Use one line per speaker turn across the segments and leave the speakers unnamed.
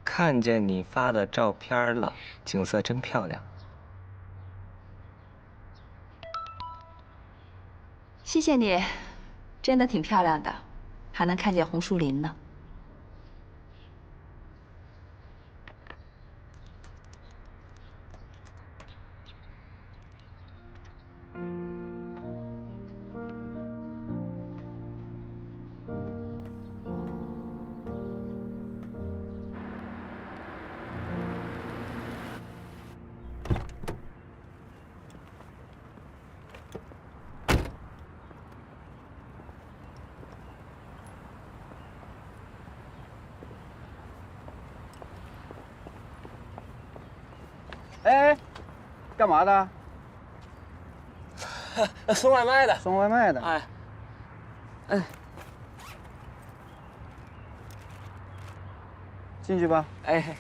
看见你发的照片了，景色真漂亮。
谢谢你，真的挺漂亮的，还能看见红树林呢。
哎，干嘛的？
送外卖的。
送外卖的。
哎，
进去吧。
哎。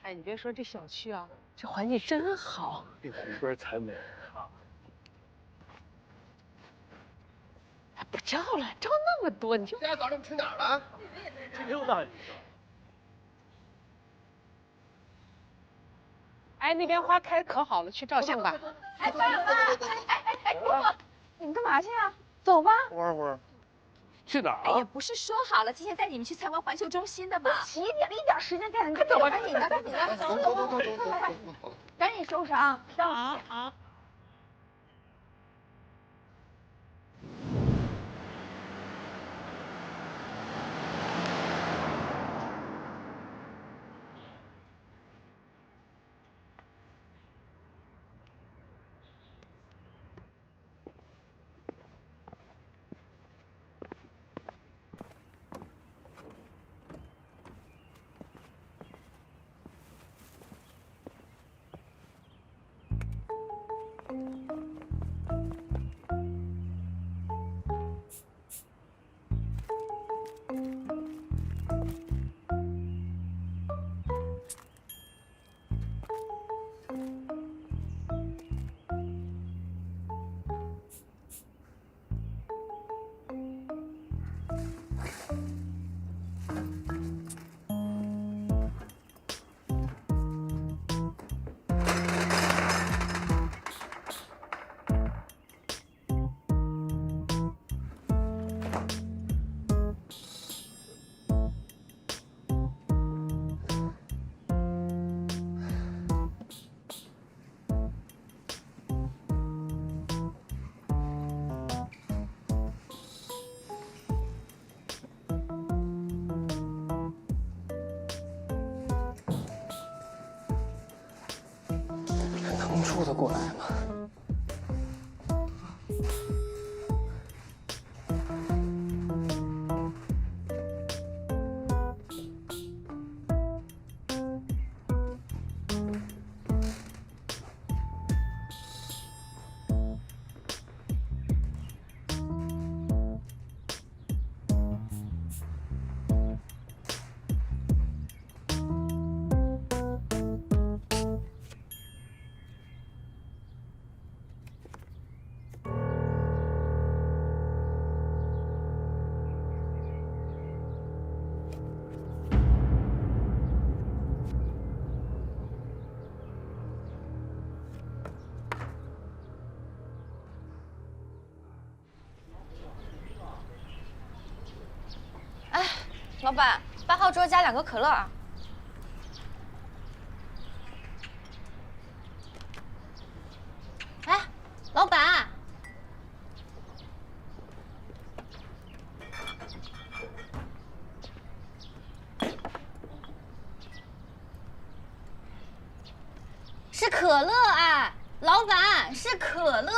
哎，你别说这小区啊，这环境真好，
比湖边才美啊！
不照了，照那么多，你就。
大家早上去哪儿了？去溜达。
哎，那边花开可好了，去照相吧。
哎，你们干嘛去啊？走吧。
会儿。去哪儿啊？
哎呀，不是说好了今天带你们去参观环球中心的吗？急，你们一点时间赶紧走吧，赶紧的，赶紧的，走，赶紧收拾啊！
啊。
能出得过来吗？
老板，8号桌加2个可乐啊。哎，老板。 是可乐哎，老板是可乐。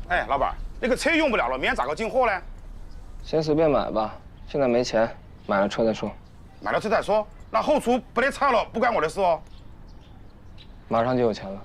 哎，老板，那个车用不了了，明天咋个进货呢？
先随便买吧，现在没钱，买了车再说。
买了车再说，那后厨不得差了，不关我的事哦。
马上就有钱了。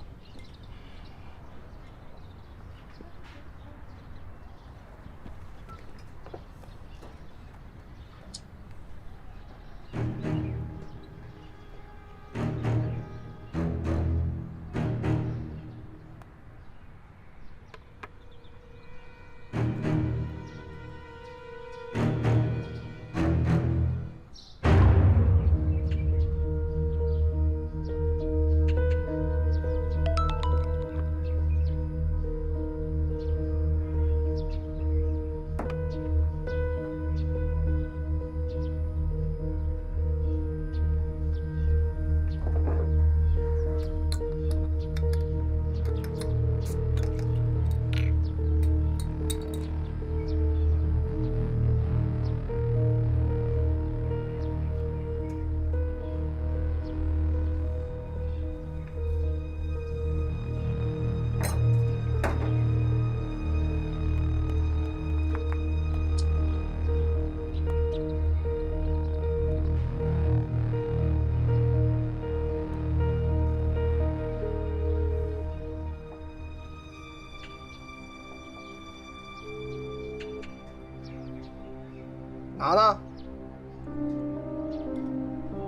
哪呢？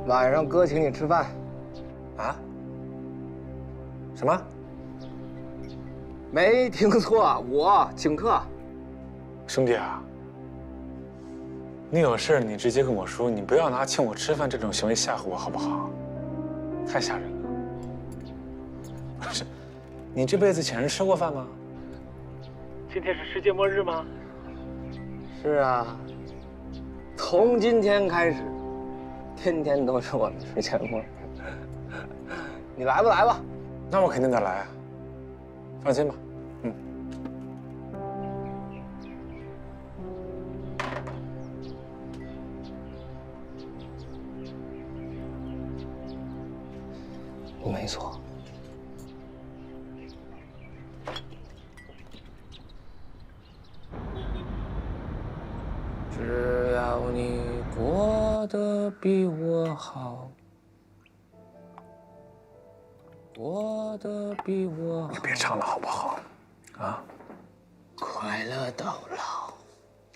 晚上哥请你吃饭。
啊？什么？
没听错，我请客。
兄弟啊，你有事你直接跟我说，你不要拿请我吃饭这种行为吓唬我，好不好？太吓人了。不是，你这辈子请人吃过饭吗？
今天是世界末日吗？
是啊，从今天开始，天天都是我的世界末日。你来不来吧？
那我肯定得来啊，放心吧。嗯。
没错。只要你过得比我好，过得比我好。
你别唱了好不好？啊！
快乐到老。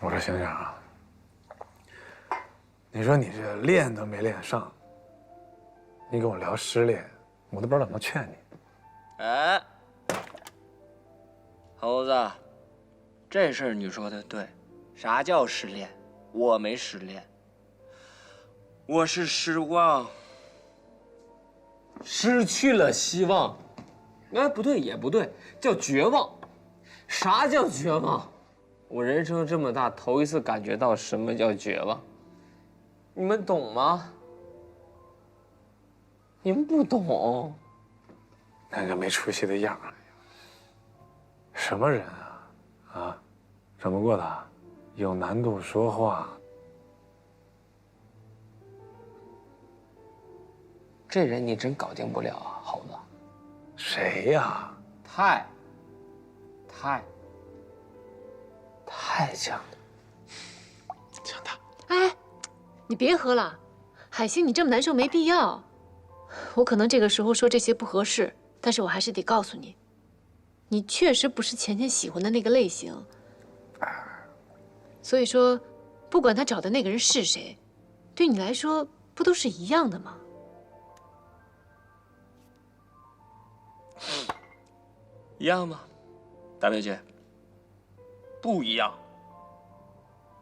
我说星星啊，你说你这练都没练上，你跟我聊失恋，我都不知道怎么劝你。
哎，猴子，这事儿你说的对。啥叫失恋？我没失恋，我是失望，失去了希望。哎，不对也不对，叫绝望。啥叫绝望？我人生这么大，头一次感觉到什么叫绝望。你们懂吗？你们不懂。
那个没出息的样儿，什么人啊？啊，怎么过的？有难度说话。
这人你真搞定不了啊，猴子。
谁呀？
太强了。
强大。
哎，你别喝了，海星，你这么难受没必要。我可能这个时候说这些不合适，但是我还是得告诉你，你确实不是钱钱喜欢的那个类型。所以说，不管他找的那个人是谁，对你来说不都是一样的吗？
一样吗，大表姐？不一样。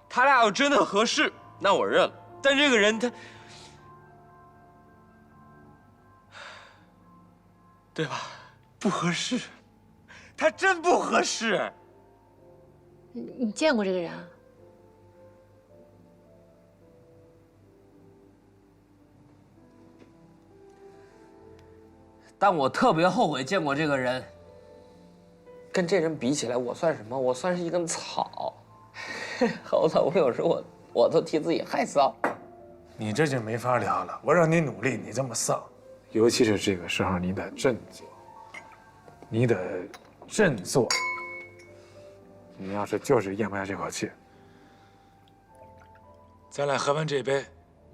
他俩要真的合适，那我认了。但这个人他，
对吧？不合适，他真不合适。
你见过这个人啊？
但我特别后悔见过这个人。跟这人比起来，我算什么？我算是一根草。猴子，我有时我都替自己害臊。
你这就没法聊了。我让你努力，你这么丧，尤其是这个时候，你得振作，你得振作。你要是就是咽不下这口气，咱俩喝完这杯，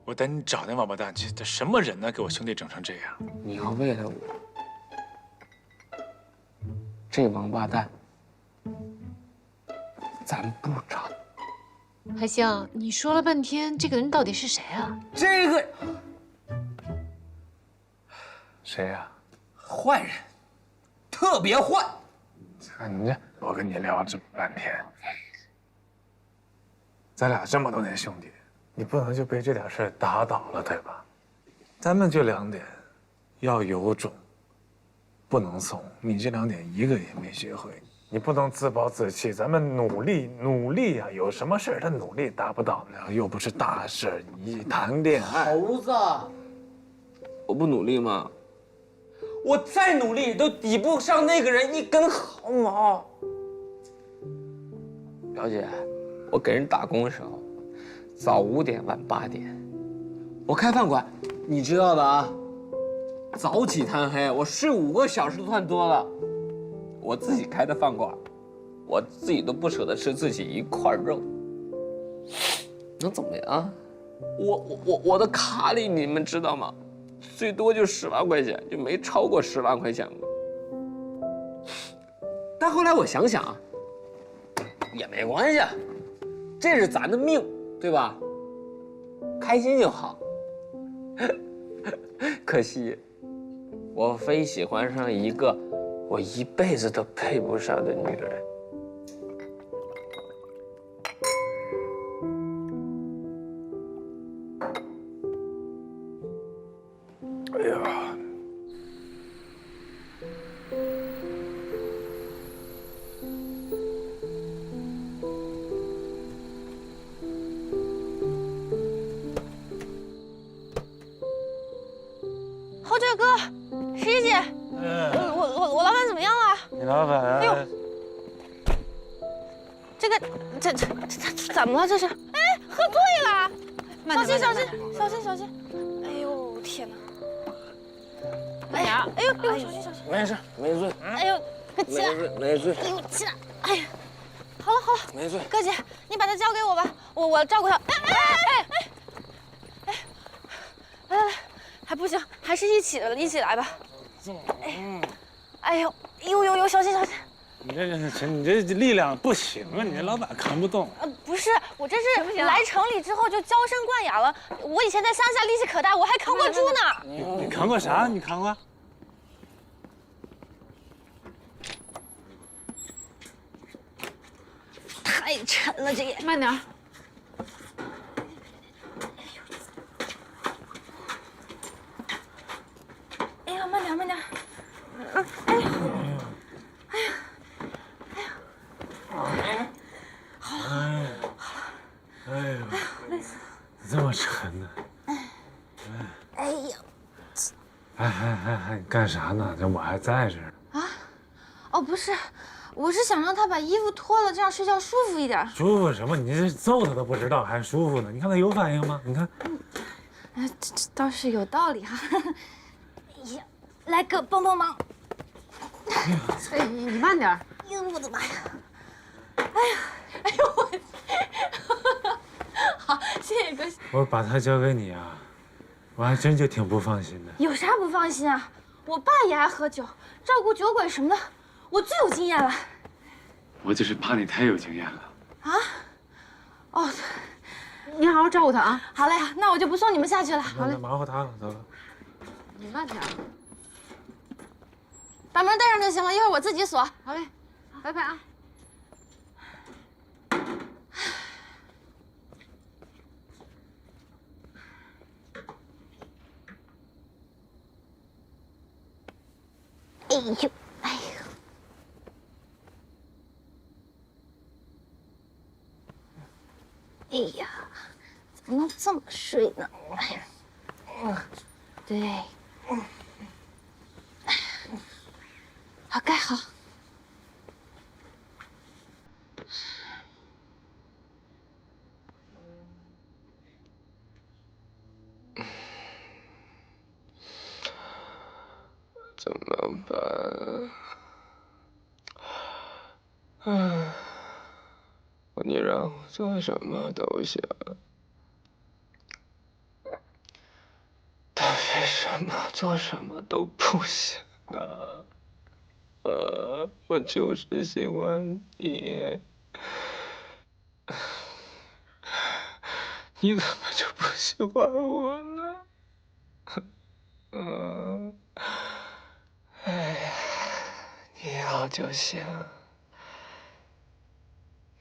我带你找那王八蛋去。他什么人呢？给我兄弟整成这样！
你要为了我，这王八蛋，咱不找。
海星，你说了半天，这个人到底是谁啊？
这个
谁呀？
坏人，特别坏。
看你这，我跟你聊这么半天，咱俩这么多年兄弟，你不能就被这点事打倒了，对吧？咱们就2点，要有种，不能怂。你这2点一个也没学会，你不能自暴自弃。咱们努力啊！有什么事他努力达不到呢？又不是大事，你谈恋爱。
猴子，我不努力吗？我再努力都抵不上那个人一根毫毛。表姐，我给人打工的时候，早5点，晚8点。我开饭馆，你知道的啊。早起贪黑，我睡5个小时都算多了。我自己开的饭馆，我自己都不舍得吃自己一块肉，能怎么样？我的卡里你们知道吗？最多就10万块钱，就没超过10万块钱过。但后来我想想啊，也没关系，这是咱的命，对吧？开心就好。可惜，我非喜欢上一个我一辈子都配不上的女人。
哎呀，
侯爵哥，石姐，我老板怎么样了？
你老板？
哎呦，这怎么了？这是？哎，喝醉了！小心！哎呦天哪！哎呀，哎呦，小心！
没事，没醉。
哎呦，快起来！
没醉。
哎呦，起来！哎呀，好了，
没醉。
哥姐，你把他交给我吧，我照顾他。来，还不行，还是一起来吧。哎呦，小心！
你这力量不行啊！你这老板扛不动。
不是，我这是来城里之后就娇生惯养了。我以前在乡下力气可大，我还扛过猪呢。
你扛过啥？你扛过？
太沉了，这也。
慢点。
哎呀，慢点。
哎呦，累死了！这么沉呢？
哎呀，
你干啥呢？这我还在这儿。
哦，不是，我是想让他把衣服脱了，这样睡觉舒服一点。
舒服什么？你这揍他都不知道，还舒服呢？你看他有反应吗？你看。
这倒是有道理哈。哎呀，来个帮忙。
哎，你慢点。
哎呦，我的妈呀！我，好，谢谢哥。
我把他交给你啊，我还真就挺不放心的。
有啥不放心啊？我爸也爱喝酒，照顾酒鬼什么的，我最有经验了。
我就是怕你太有经验了。
哦，
你好好照顾他啊。
好嘞，那我就不送你们下去了。
好嘞，麻烦他了，走了。
你慢点。
把门带上就行了，一会儿我自己锁。
好嘞，拜拜啊。
呦，哎呦！哎呀，怎么能这么睡呢？哎呀，对，好，盖好。
怎么办？唉，你让我做什么都行，但为什么做什么都不行啊？我就是喜欢你，你怎么就不喜欢我了？哎呀，你好就行，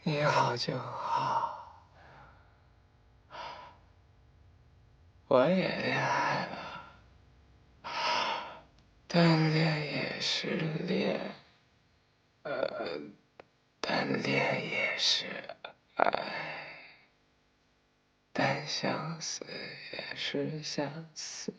你好就好。我也恋爱了，单恋也是恋，单恋也是爱，单相思也是相思。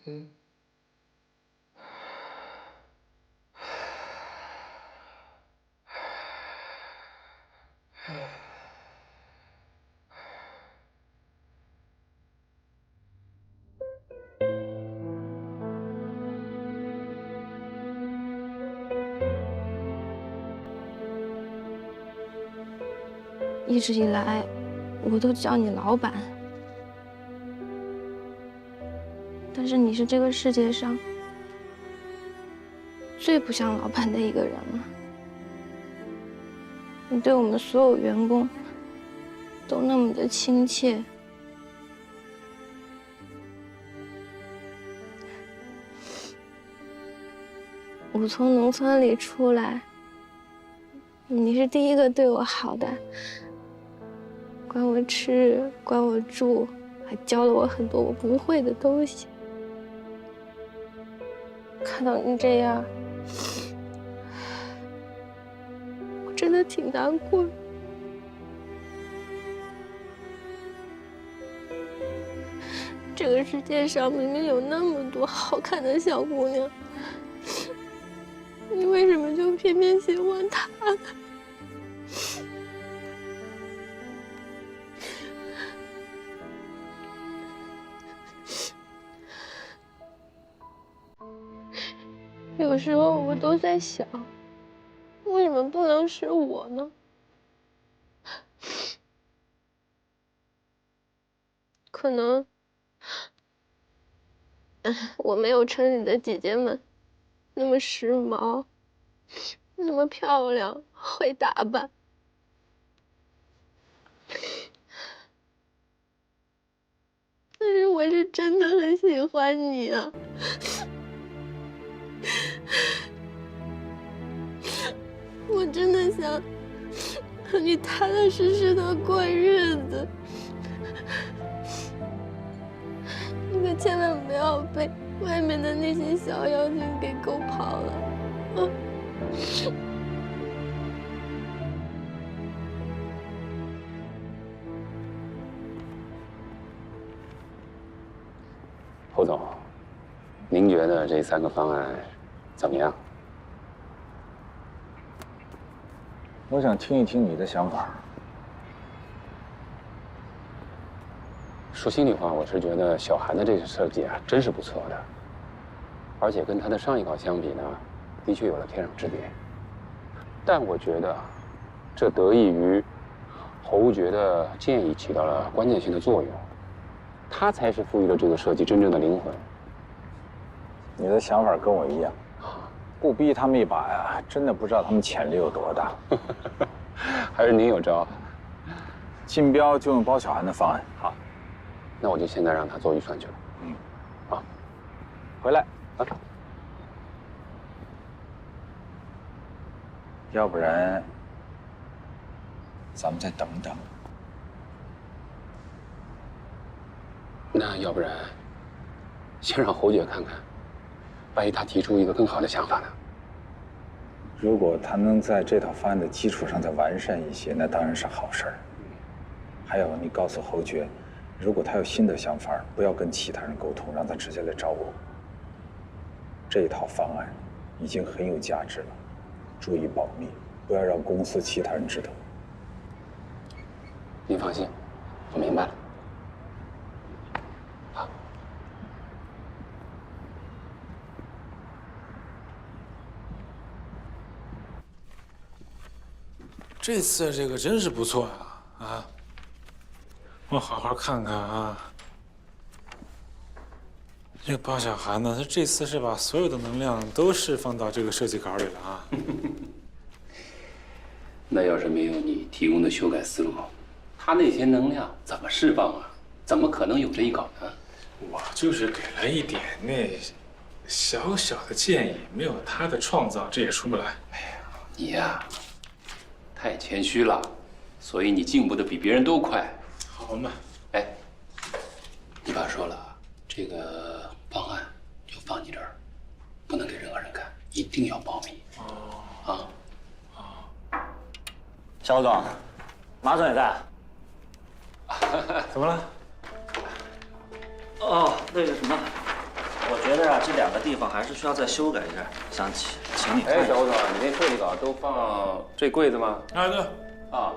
一直以来，我都叫你老板，但是你是这个世界上最不像老板的一个人了。你对我们所有员工都那么的亲切。我从农村里出来，你是第一个对我好的，管我吃，管我住，还教了我很多我不会的东西。看到你这样，我真的挺难过的。这个世界上明明有那么多好看的小姑娘，你为什么就偏偏喜欢她呢？有时候我都在想，为什么不能是我呢？可能，我没有城里的姐姐们那么时髦，那么漂亮，会打扮。但是我是真的很喜欢你啊！我真的想和你踏踏实实的过日子，你可千万不要被外面的那些小妖精给勾跑了啊！
侯总，您觉得这3个方案怎么样？
我想听一听你的想法。
说心里话，我是觉得小韩的这个设计啊，真是不错的，而且跟他的上一稿相比呢，的确有了天壤之别。但我觉得，这得益于侯爵的建议起到了关键性的作用，他才是赋予了这个设计真正的灵魂。
你的想法跟我一样，不逼他们一把呀，真的不知道他们潜力有多大。
还是您有招。
竞标就用包小涵的方案。
好，那我就现在让他做预算去了。好，
回来
啊。
要不然，咱们再等等。
那要不然，先让侯姐看看，万一她提出一个更好的想法呢？
如果他能在这套方案的基础上再完善一些，那当然是好事儿。还有，你告诉侯爵，如果他有新的想法，不要跟其他人沟通，让他直接来找我。这套方案已经很有价值了，注意保密，不要让公司其他人知道。
您放心，我明白了。好。
这次这个真是不错啊！我好好看看啊。这个包小涵呢，他这次是把所有的能量都释放到这个设计稿里了啊。
那要是没有你提供的修改思路，他那些能量怎么释放啊？怎么可能有这一稿呢？
我就是给了一点那小小的建议，没有他的创造，这也出不来。
哎呀，你呀，太谦虚了，所以你进步的比别人都快。
好嘛，
哎，你爸说了，这个方案就放你这儿，不能给任何人看，一定要保密。哦。啊。
肖总，马总也在。
怎么了？
哦，那个什么，我觉得啊，这2个地方还是需要再修改一下，想请你看一下。
哎，小胡总，你那设计稿都放这柜子吗？
啊，对。
啊。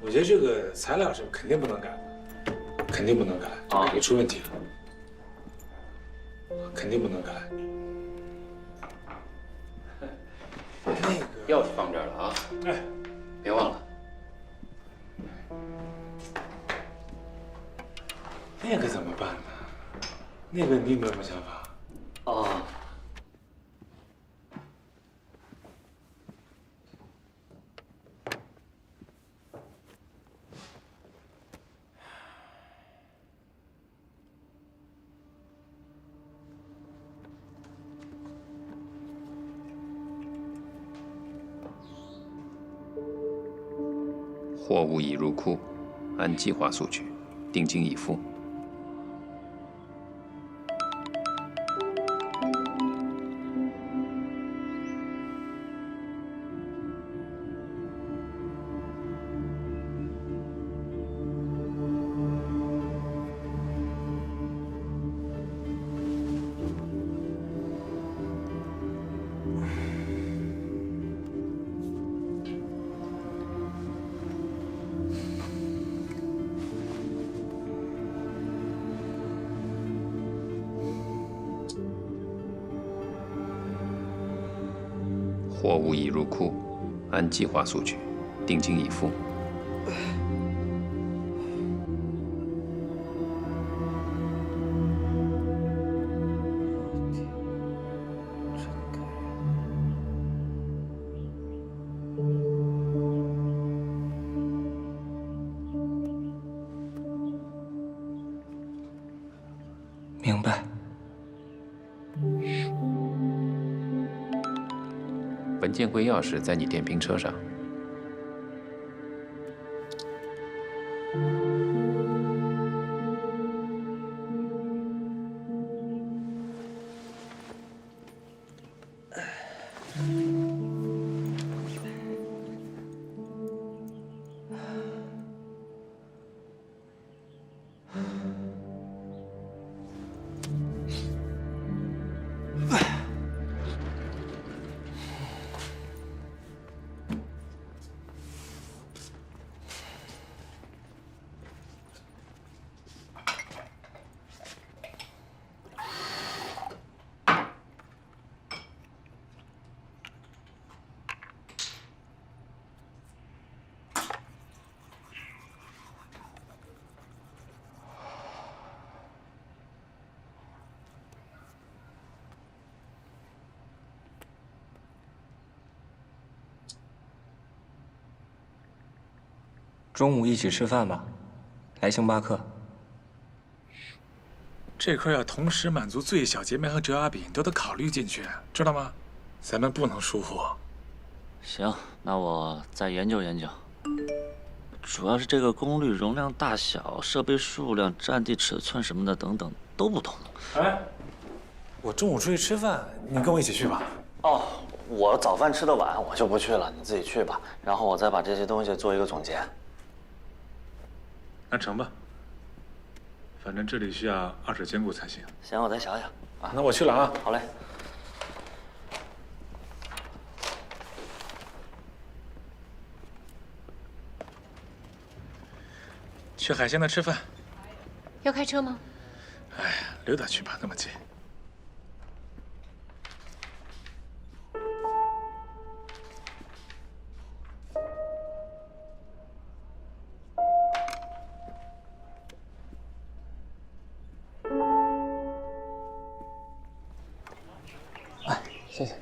我觉得这个材料是肯定不能改的，肯定不能改，改就出问题了，肯定不能改。那个
钥匙放这儿了啊，
哎，
别忘了。
那个怎么办呢？那个你有没有什么想法？
哦。
货物已入库，按计划索取，定金已付。货物已入库，按计划索取，定金已付。
明白。
文件柜钥匙在你电瓶车上。
中午一起吃饭吧，来星巴克。
这块要同时满足最小截面和折压饼，都得考虑进去，知道吗？咱们不能疏忽。
行，那我再研究研究。主要是这个功率、容量大小、设备数量、占地尺寸什么的等等都不同。
哎，我中午出去吃饭，你跟我一起去吧。
哦，我早饭吃的晚，我就不去了，你自己去吧。然后我再把这些东西做一个总结。
那成吧。反正这里需要二者兼顾才行。
行，我再想想啊。
那我去了啊。
好嘞。
去海鲜那吃饭。
要开车吗？
哎呀，溜达去吧，那么近。
谢谢。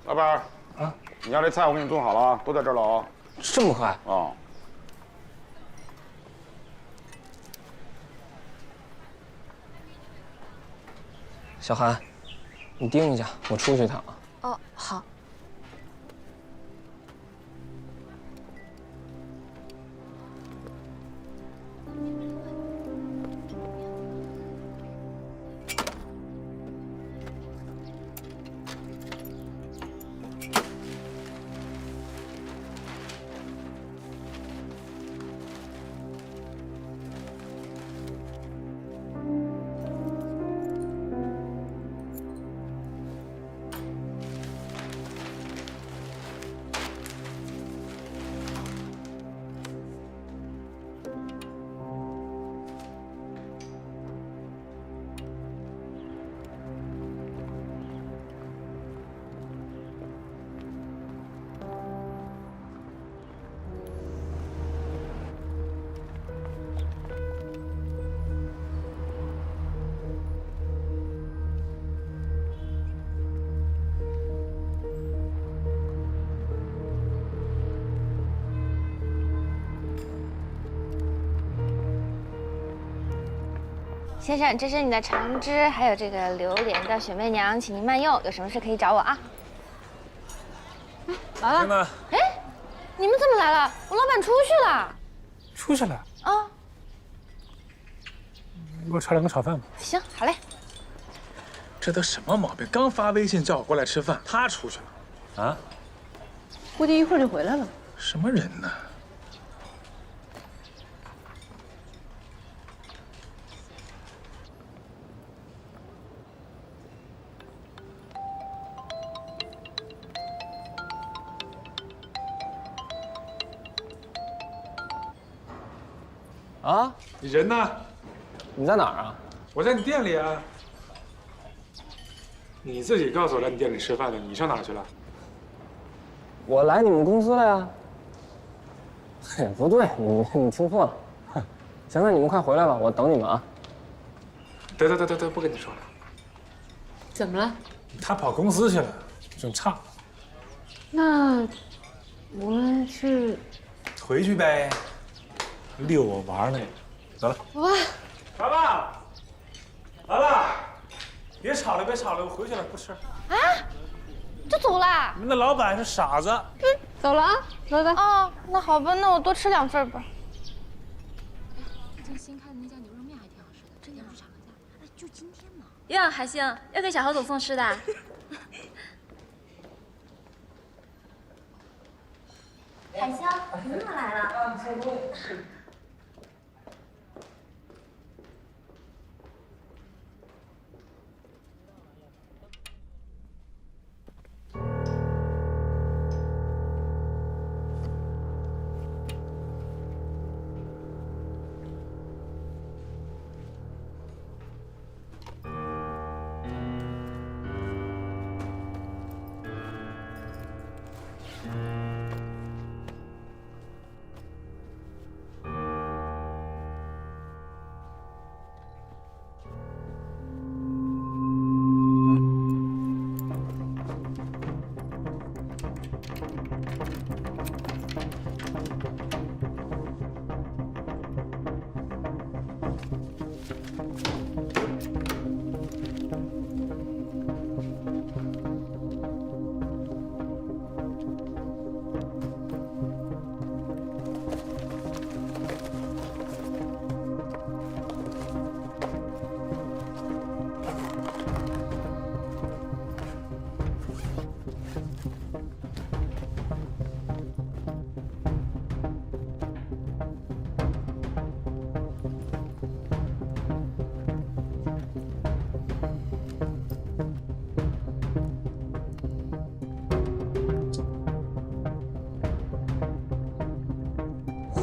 老板啊，你要这菜我给你做好了啊，都在这儿了啊。
这么快
啊？
小韩，你盯一下，我出去一趟啊。
哦，好。先生，这是你的橙汁，还有这个榴莲的雪媚娘，请您慢用。有什么事可以找我啊。来了。哎，你们怎么来了？我老板出去了。
出去了？
啊。
给我炒2个炒饭吧。
行，好嘞。
这都什么毛病？刚发微信叫我过来吃饭，他出去了。啊？
估计一会儿就回来了。
什么人呢？
啊，
你人呢？
你在哪儿啊？
我在你店里啊。你自己告诉我来你店里吃饭的，你上哪儿去了？
我来你们公司了呀。嘿，不对，你听错了。行，那你们快回来吧，我等你们啊。
得，不跟你说了。
怎么了？
他跑公司去了，整差。
那我们是
回去呗，遛我玩呢。走了。
哇，
来吧，来吧，别吵了，我回去了，不吃。
啊，就走啦？
你们的老板是傻子。
走了啊，拜拜。哦，那好吧，那我多吃2份吧。
最近新开的那家牛肉面还挺好吃的，这天不是厂家，哎，就今天呢。
哟，海星要给小何总送吃的。
海香，你怎么来了？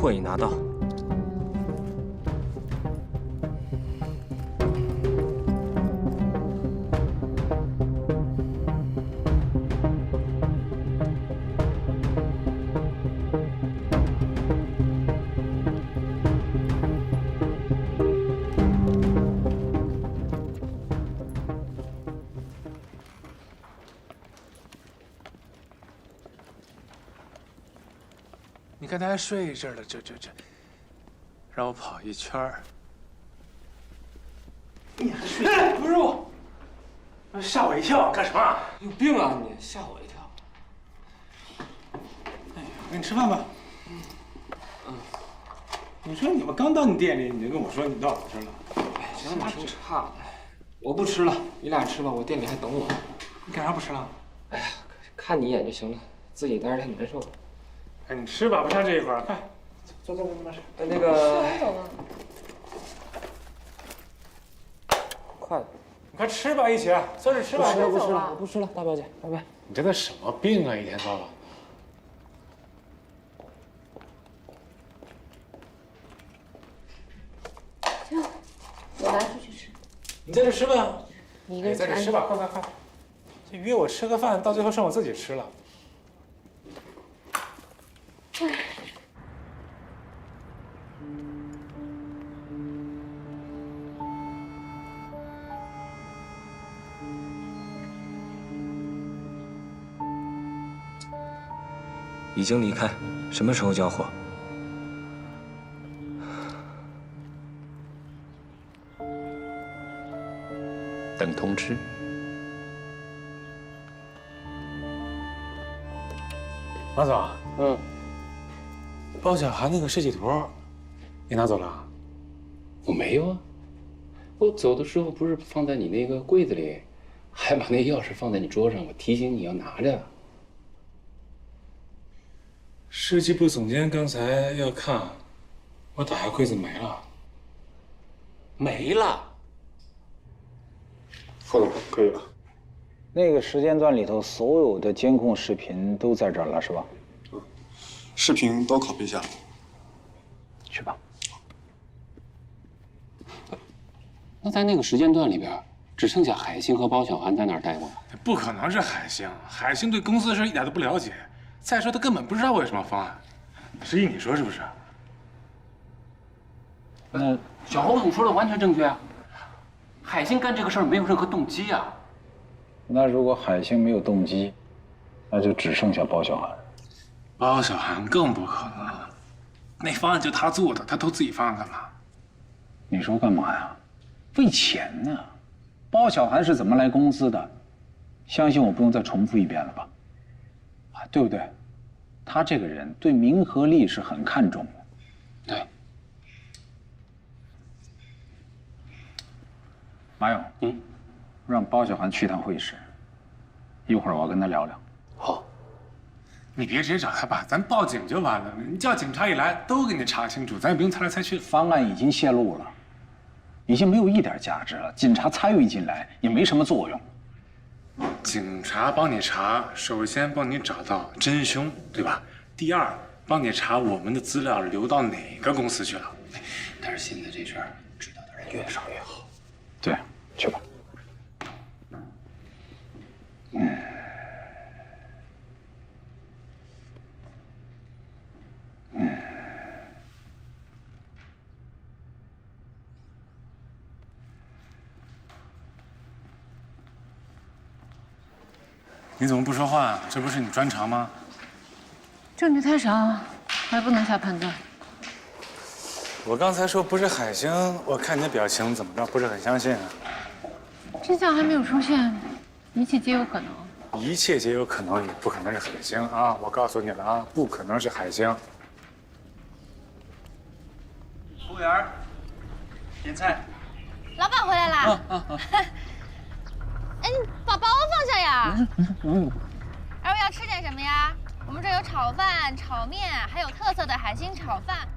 货已拿到。
你刚才睡这儿了，这，让我跑一圈儿。你还睡？不是我，吓我一跳，干什么？
有病啊你！吓我一跳。
哎呀，给你吃饭吧。你说你们刚到你店里，你就跟我说你到我这儿了。
哎，真的挺差的。我不吃了，你俩吃吧，我店里还等我。
你干啥不吃了？
哎呀，看你一眼就行了，自己待着太难受了。
哎，你吃吧，不差这一会儿。快，坐，没事。
那个，
走了。
快了，
你快吃吧，一起坐着吃吧。
不吃了，我不吃了，大表姐，拜拜。
你这都什么病啊，一天到晚的。
行，我拿出去吃。
你在这吃吧。
你一个人
在这吃吧，快。这约我吃个饭，到最后剩我自己吃了。
已经离开，什么时候交货？
等通知。
王总，包小涵那个设计图，你拿走了？
我没有啊，我走的时候不是放在你那个柜子里，还把那钥匙放在你桌上，我提醒你要拿着。
设计部总监刚才要看，我打开柜子没了。
没了。
副总，可以了。
那个时间段里头，所有的监控视频都在这儿了，是吧？
视频都拷贝下了。
去吧。
那在那个时间段里边，只剩下海星和包小涵在那儿待着。
不可能是海星，海星对公司的事一点都不了解。再说他根本不知道我有什么方案。石毅，你说是不是？
那
小侯总说的完全正确啊，海星干这个事儿没有任何动机啊。
那如果海星没有动机，那就只剩下包小涵。
包小涵更不可能，那方案就他做的，他偷自己方案干嘛？
你说干嘛呀？为钱呢。包小涵是怎么来公司的？相信我不用再重复一遍了吧？啊，对不对？他这个人对名和利是很看重的。
对。
马勇，让包小涵去趟会议室，一会儿我要跟他聊聊。
好。
你别直接找他吧，咱报警就完了。你叫警察一来，都给你查清楚，咱也不用猜来猜去。
方案已经泄露了，已经没有一点价值了。警察参与进来也没什么作用。
警察帮你查，首先帮你找到真凶，对吧？第二，帮你查我们的资料流到哪个公司去了。
但是现在这事儿知道的人越少越好。
对，去吧。
你怎么不说话？这不是你专长吗？
证据太少，还不能下判断。
我刚才说不是海星，我看你的表情怎么着不是很相信啊？
真相还没有出现，一切皆有可能。
一切皆有可能，也不可能是海星啊！我告诉你了啊，不可能是海星。
服务员，点菜。
老板回来啦！哎，你把包放下呀！二位要吃点什么呀？我们这有炒饭、炒面，还有特色的海星炒饭。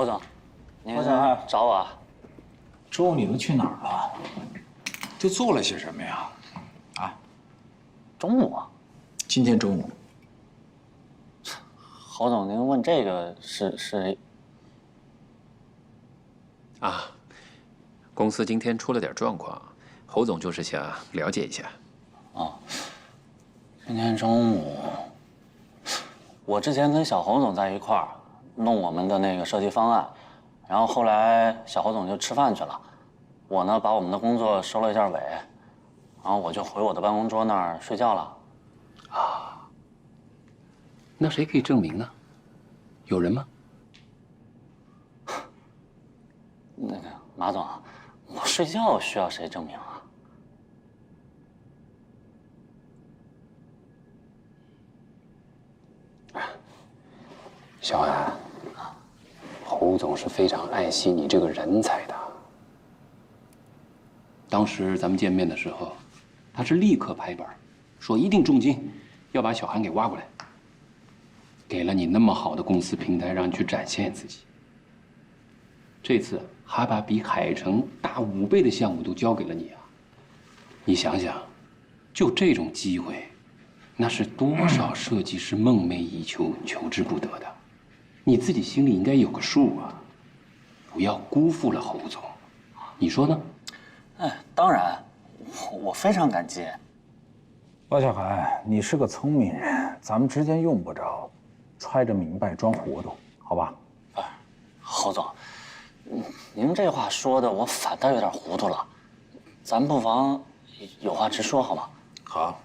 侯总，您
侯总
找我啊？
中午你都去哪儿了？都做了些什么呀？啊？
中午？
今天中午。
侯总，您问这个是
啊，公司今天出了点状况，侯总就是想了解一下。
哦，今天中午，我之前跟小侯总在一块儿弄我们的那个设计方案，然后后来小侯总就吃饭去了，我呢把我们的工作收了一下尾，然后我就回我的办公桌那儿睡觉了。
啊，那谁可以证明呢？有人吗？
那个马总，我睡觉需要谁证明啊？
小安，侯总是非常爱惜你这个人才的。当时咱们见面的时候，他是立刻拍板，说一定重金要把小韩给挖过来，给了你那么好的公司平台，让你去展现自己。这次还把比海城大5倍的项目都交给了你啊！你想想，就这种机会，那是多少设计师梦寐以求、求之不得的。你自己心里应该有个数啊！不要辜负了侯总，你说呢？
哎，当然，我非常感激。
王小海，你是个聪明人，咱们之间用不着揣着明白装糊涂，好吧？
侯总，您这话说的我反倒有点糊涂了，咱不妨有话直说好吗？
好，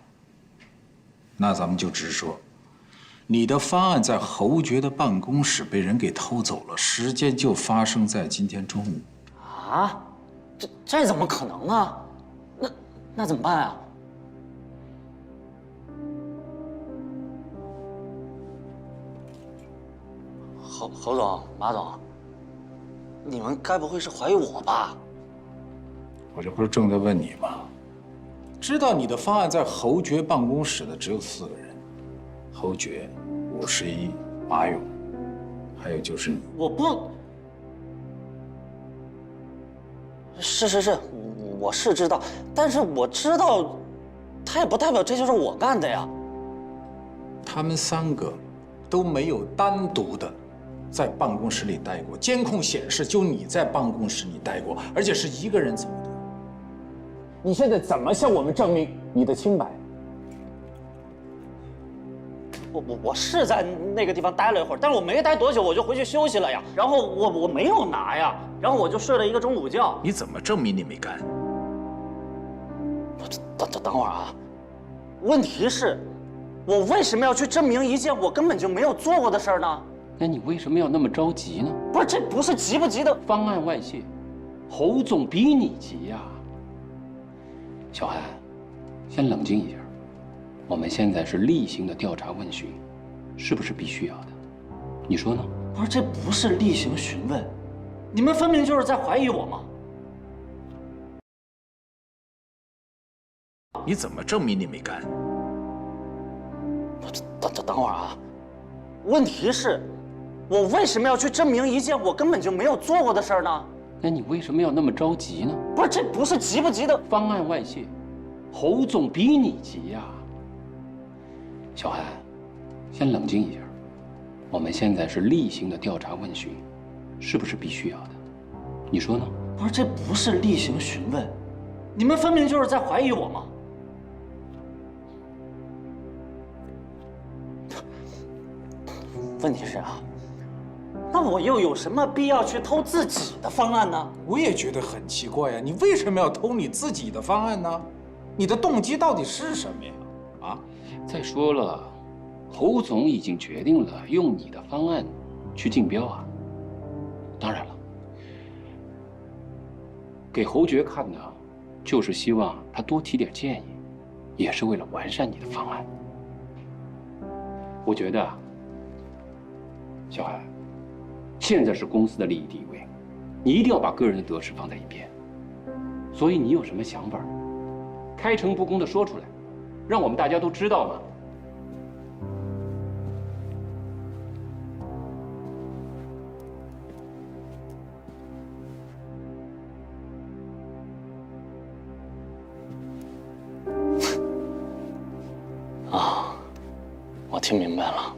那咱们就直说。你的方案在侯爵的办公室被人给偷走了，时间就发生在今天中午。
啊？这怎么可能啊？那怎么办啊？侯总、马总，你们该不会是怀疑我吧？
我这不是正在问你吗？知道你的方案在侯爵办公室的只有4个人，侯爵、51、马勇，还有就是你。
我不。是，我是知道，但是我知道，他也不代表这就是我干的呀。
他们3个都没有单独的在办公室里待过，监控显示就你在办公室里待过，而且是一个人走的。
你现在怎么向我们证明你的清白？
我是在那个地方待了一会儿，但是我没待多久，我就回去休息了呀。然后我没有拿呀，然后我就睡了一个中午觉。
你怎么证明你没干？
等会儿啊，问题是，我为什么要去证明一件我根本就没有做过的事儿呢？
那你为什么要那么着急呢？
不是，这不是急不急的。
方案外泄，侯总比你急呀。小韩，先冷静一下。我们现在是例行的调查问询，是不是必须要的？你说呢？
不是，这不是例行询问，你们分明就是在怀疑我嘛。
你怎么证明你没干？
等会儿啊，问题是，我为什么要去证明一件我根本就没有做过的事儿呢？
那你为什么要那么着急呢？
不是，这不是急不急的。
方案外泄，侯总比你急呀。小韩，先冷静一下。我们现在是例行的调查问询，是不是必须要的？你说呢？
不是，这不是例行询问，你们分明就是在怀疑我嘛。问题是啊，那我又有什么必要去偷自己的方案呢？
我也觉得很奇怪呀，你为什么要偷你自己的方案呢？你的动机到底是什么呀？啊？
再说了，侯总已经决定了用你的方案去竞标啊。当然了，给侯爵看的，就是希望他多提点建议，也是为了完善你的方案。我觉得，小韩，现在是公司的利益地位，你一定要把个人的得失放在一边。所以你有什么想法，开诚布公的说出来，让我们大家都知道嘛。
啊，我听明白了。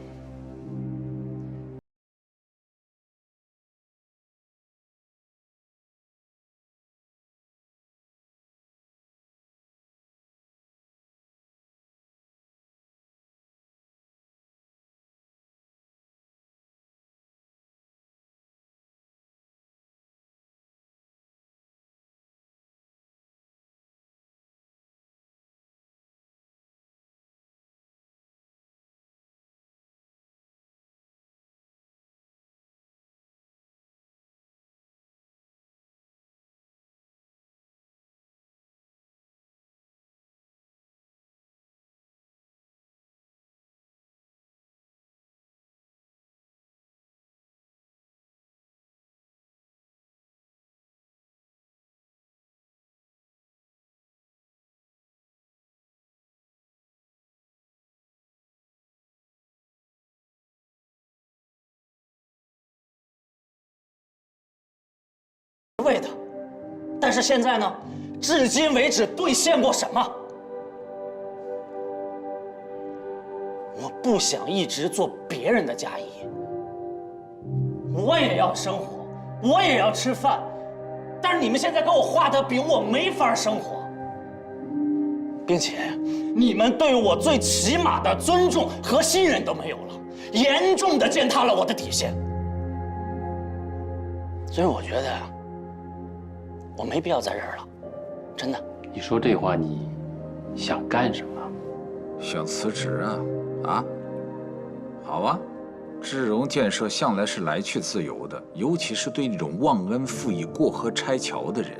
为的，但是现在呢，至今为止兑现过什么？我不想一直做别人的嫁衣，我也要生活，我也要吃饭，但是你们现在给我画的饼，我没法生活，并且你们对我最起码的尊重和信任都没有了，严重的践踏了我的底线。所以我觉得呀，我没必要在这儿了，真的。
你说这话，你想干什么？
想辞职啊？啊？好啊，智荣建设向来是来去自由的，尤其是对那种忘恩负义、过河拆桥的人，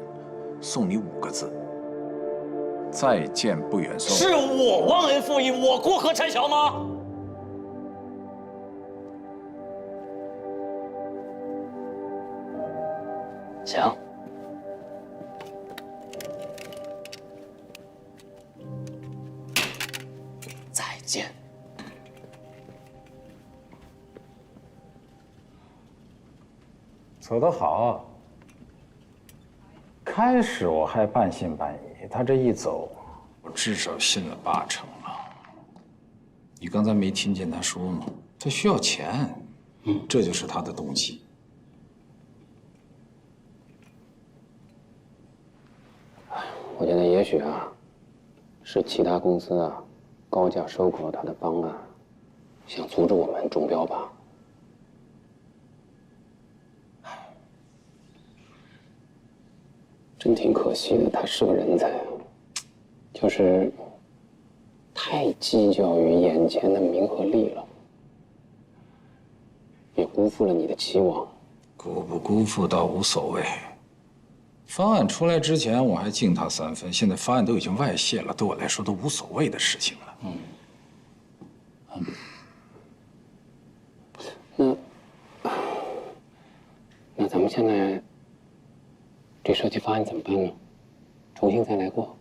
送你5个字：再见不远送。
是我忘恩负义，我过河拆桥吗？行。再见。
走得好。开始我还半信半疑，他这一走，我至少信了80%了。你刚才没听见他说吗？他需要钱，这就是他的动机。
我觉得也许啊，是其他公司啊高价收购了他的方案，想阻止我们中标吧。真挺可惜的，他是个人才啊，就是太计较于眼前的名和利了，也辜负了你的期望。
辜不辜负倒无所谓。方案出来之前，我还敬他3分，现在方案都已经外泄了，对我来说都无所谓的事情了。
那咱们现在这设计方案怎么办呢？重新再来过？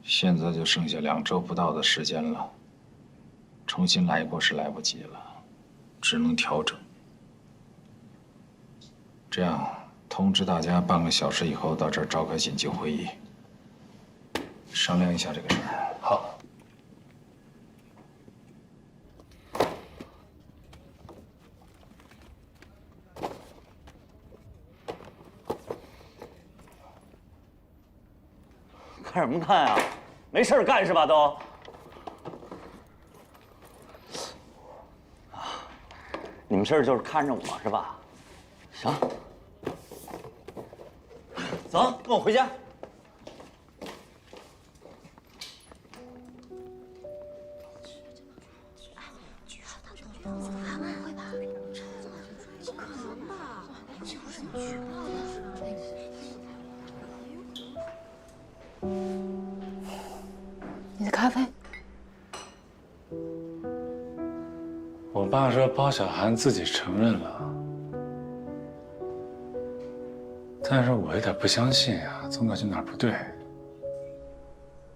现在就剩下2周不到的时间了，重新来过是来不及了，只能调整。这样，通知大家半个小时以后到这儿召开紧急会议，商量一下这个事儿。
好。看什么看啊？没事干是吧？都。你们事儿就是看着我是吧？行。走，跟我回家。
你的咖啡。
我爸说包小涵自己承认了，但是我有点不相信呀，总感觉哪儿不对。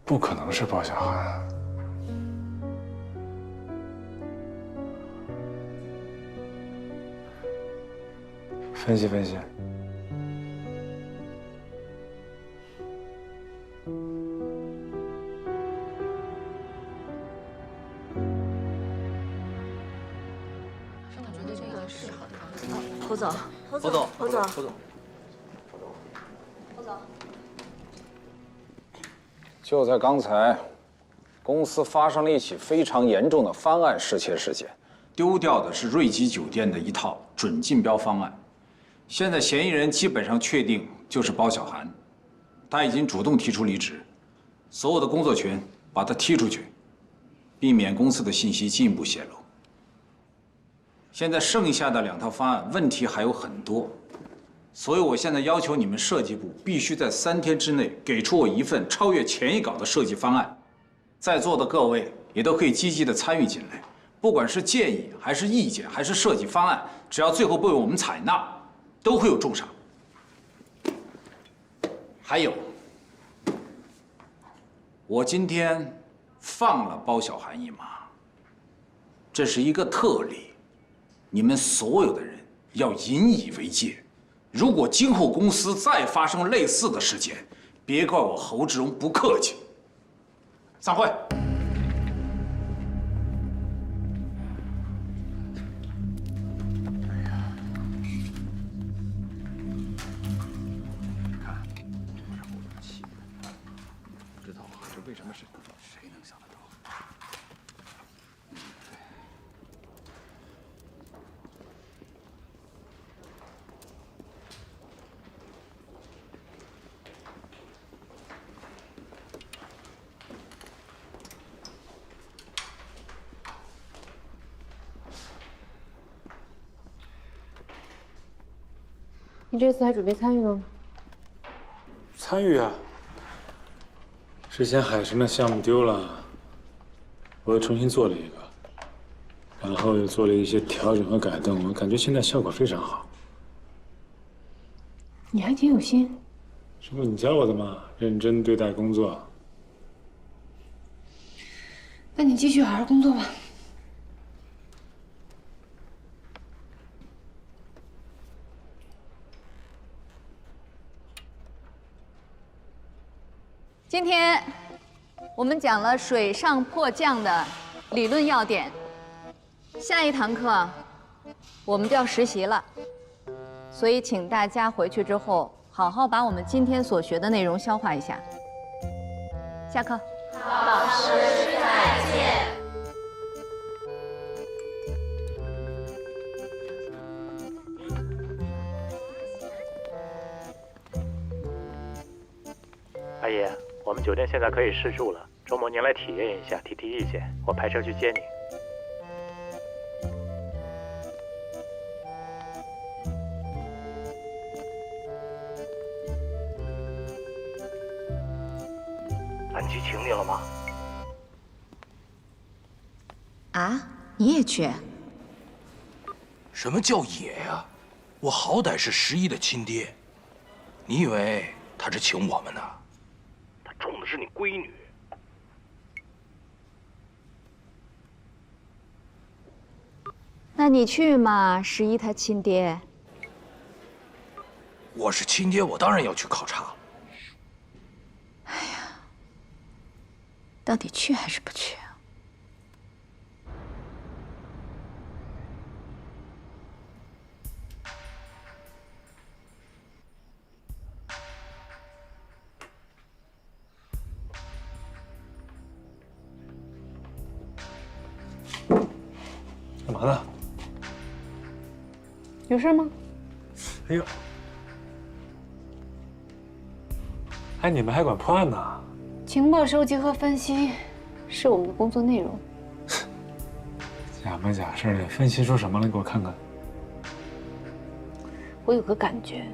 不可能是包小涵。分析分析。
侯总，
侯总，
侯总，
侯总。
就在刚才，公司发生了一起非常严重的方案失窃事件，丢掉的是瑞吉酒店的一套准竞标方案。现在嫌疑人基本上确定就是包小涵，他已经主动提出离职，所有的工作权把他踢出去，避免公司的信息进一步泄露。现在剩下的2套方案问题还有很多。所以，我现在要求你们设计部必须在3天之内给出我一份超越前一稿的设计方案。在座的各位也都可以积极的参与进来，不管是建议还是意见还是设计方案，只要最后被我们采纳，都会有重赏。还有，我今天放了包小涵一马，这是一个特例，你们所有的人要引以为戒。如果今后公司再发生类似的事件，别怪我侯志荣不客气。散会。
不知道啊，这为什么是谁能想得到？
你这次还准备参与吗？
参与啊！之前海神的项目丢了，我又重新做了一个，然后又做了一些调整和改动，我感觉现在效果非常好。
你还挺有心。
这不你教我的吗？认真对待工作。
那你继续好好工作吧。
今天我们讲了水上迫降的理论要点，下一堂课我们就要实习了，所以请大家回去之后好好把我们今天所学的内容消化一下。下课。
好，老师再见。
阿姨，我们酒店现在可以试住了，周末您来体验一下，提提意见，我派车去接您。安琪请你了吗？
啊，你也去？
什么叫也呀？我好歹是11的亲爹，你以为他是请我们的？
冲的是你闺女。
那你去嘛，11他亲爹。
我是亲爹，我当然要去考察。
哎呀，到底去还是不去啊？
干嘛呢？
有事吗？
哎呦，哎，你们还管破案呢？
情报收集和分析是我们的工作内容。
假模假式的，分析出什么来？给我看看。
我有个感觉，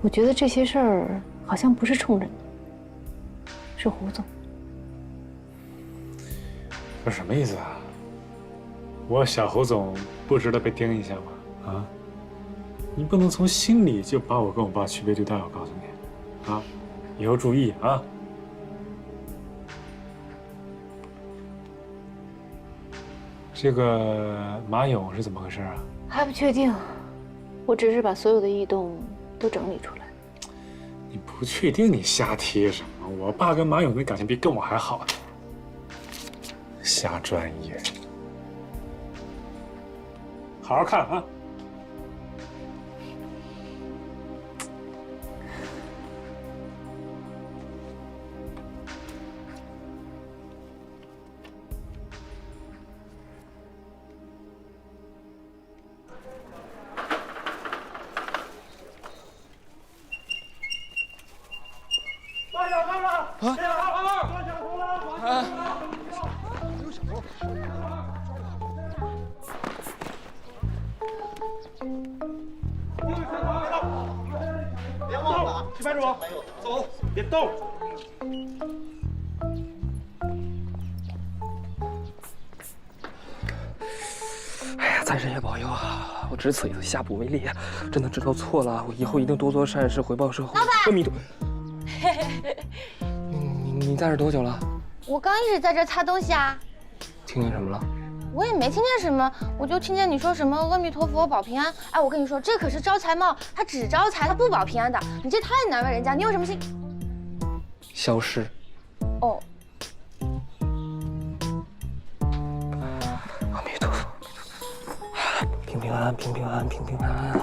我觉得这些事儿好像不是冲着你，是胡总。
这什么意思啊？我小侯总不值得被盯一下吗？啊，你不能从心里就把我跟我爸区别对待，我告诉你，啊，以后注意啊。这个马勇是怎么回事啊？
还不确定，我只是把所有的异动都整理出来。
你不确定，你瞎提什么？我爸跟马勇的感情比跟我还好呢。瞎专业。好好看啊！
别忘了，去派出所，走，别动。
哎呀，财神爷保佑啊！我只此一次，下不为例，真的知道错了，我以后一定多做善事，回报社会。阿弥陀。你在这多久了？
我刚一直在这擦东西啊。
听见什么了？
我也没听见什么，我就听见你说什么阿弥陀佛保平安。哎，我跟你说，这可是招财帽，它只招财，它不保平安的。你这太难为人家，你有什么心？
消失。
哦。
阿弥陀佛，平平安安，平平安安，平平安安。